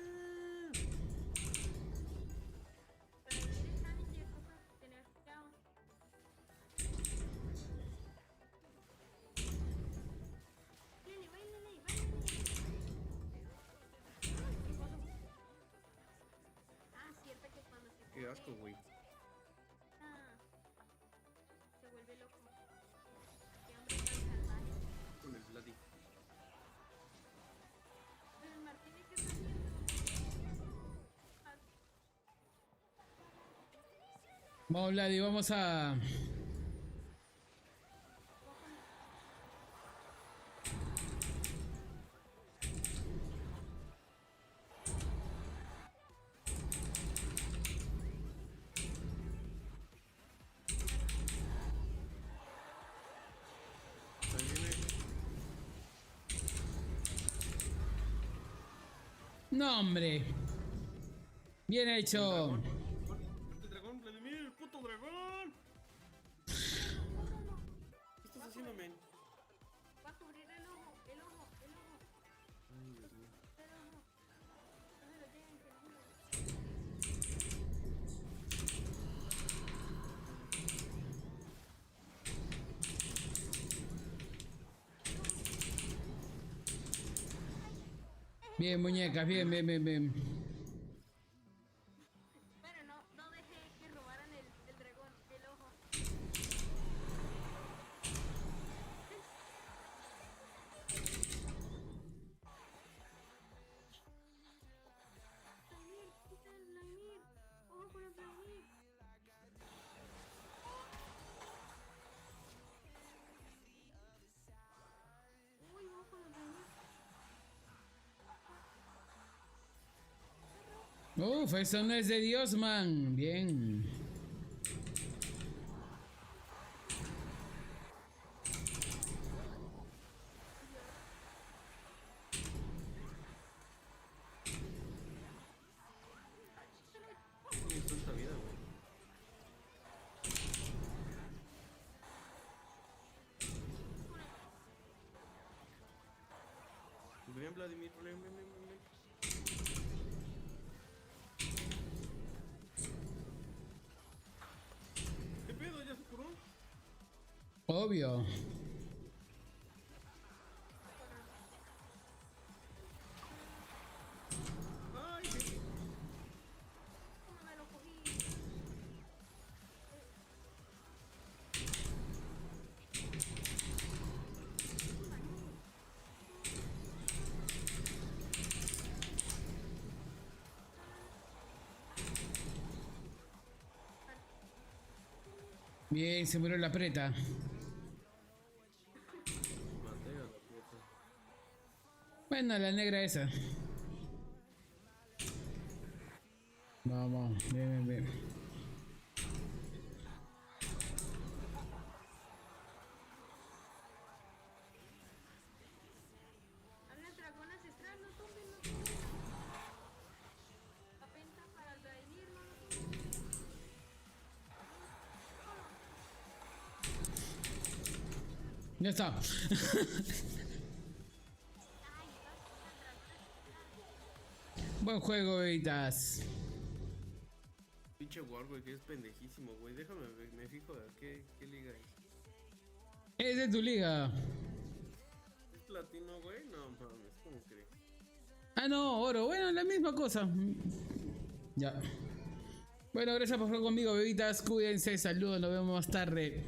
Pero eres tan indiegoso, tener cuidado. Bailale. Ah, cierto que cuando se Qué asco, güey. Ah, se vuelve loco. Qué hombre tan salvaje. Con el Vladi. Pero el Martínez, ¿qué está haciendo? Ah, Vamos, Vladi, vamos a... Ahí viene. No, hombre. Bien hecho. ¡El dragón, Vladimir! ¡El puto dragón! ¿Qué estás haciendo, men? va a cubrir el ojo. Ay, Dios mío. El ojo. No me lo lleguen, te lo juro. Bien, muñecas, bien, bien, bien, bien. Bueno, no dejé que robaran el dragón, el ojo. Vladimir, ojo con el Vladimir. Uy, ojo con el Vladimir. Uf, eso no es de Dios, man. Bien. Tienes tanta vida, güey. Ven, Vladimir, ven. ¿Qué pedo? ¿Ya se curó? Obvio. ¡Ay, qué... ¿Cómo me lo cogí? Bien, se murió la preta. Maté a la puta. Bueno, la negra esa. Vamos, bien, bien, bien. Ya está. Buen juego, bebitas. Pinche War, güey, que es pendejísimo, güey. Déjame, me fijo de qué liga es. Es de tu liga. ¿Es platino, güey? No mames, ¿cómo crees? Ah, no, oro. Bueno, la misma cosa. Ya. Bueno, gracias por jugar conmigo, bebitas. Cuídense, saludos, nos vemos más tarde.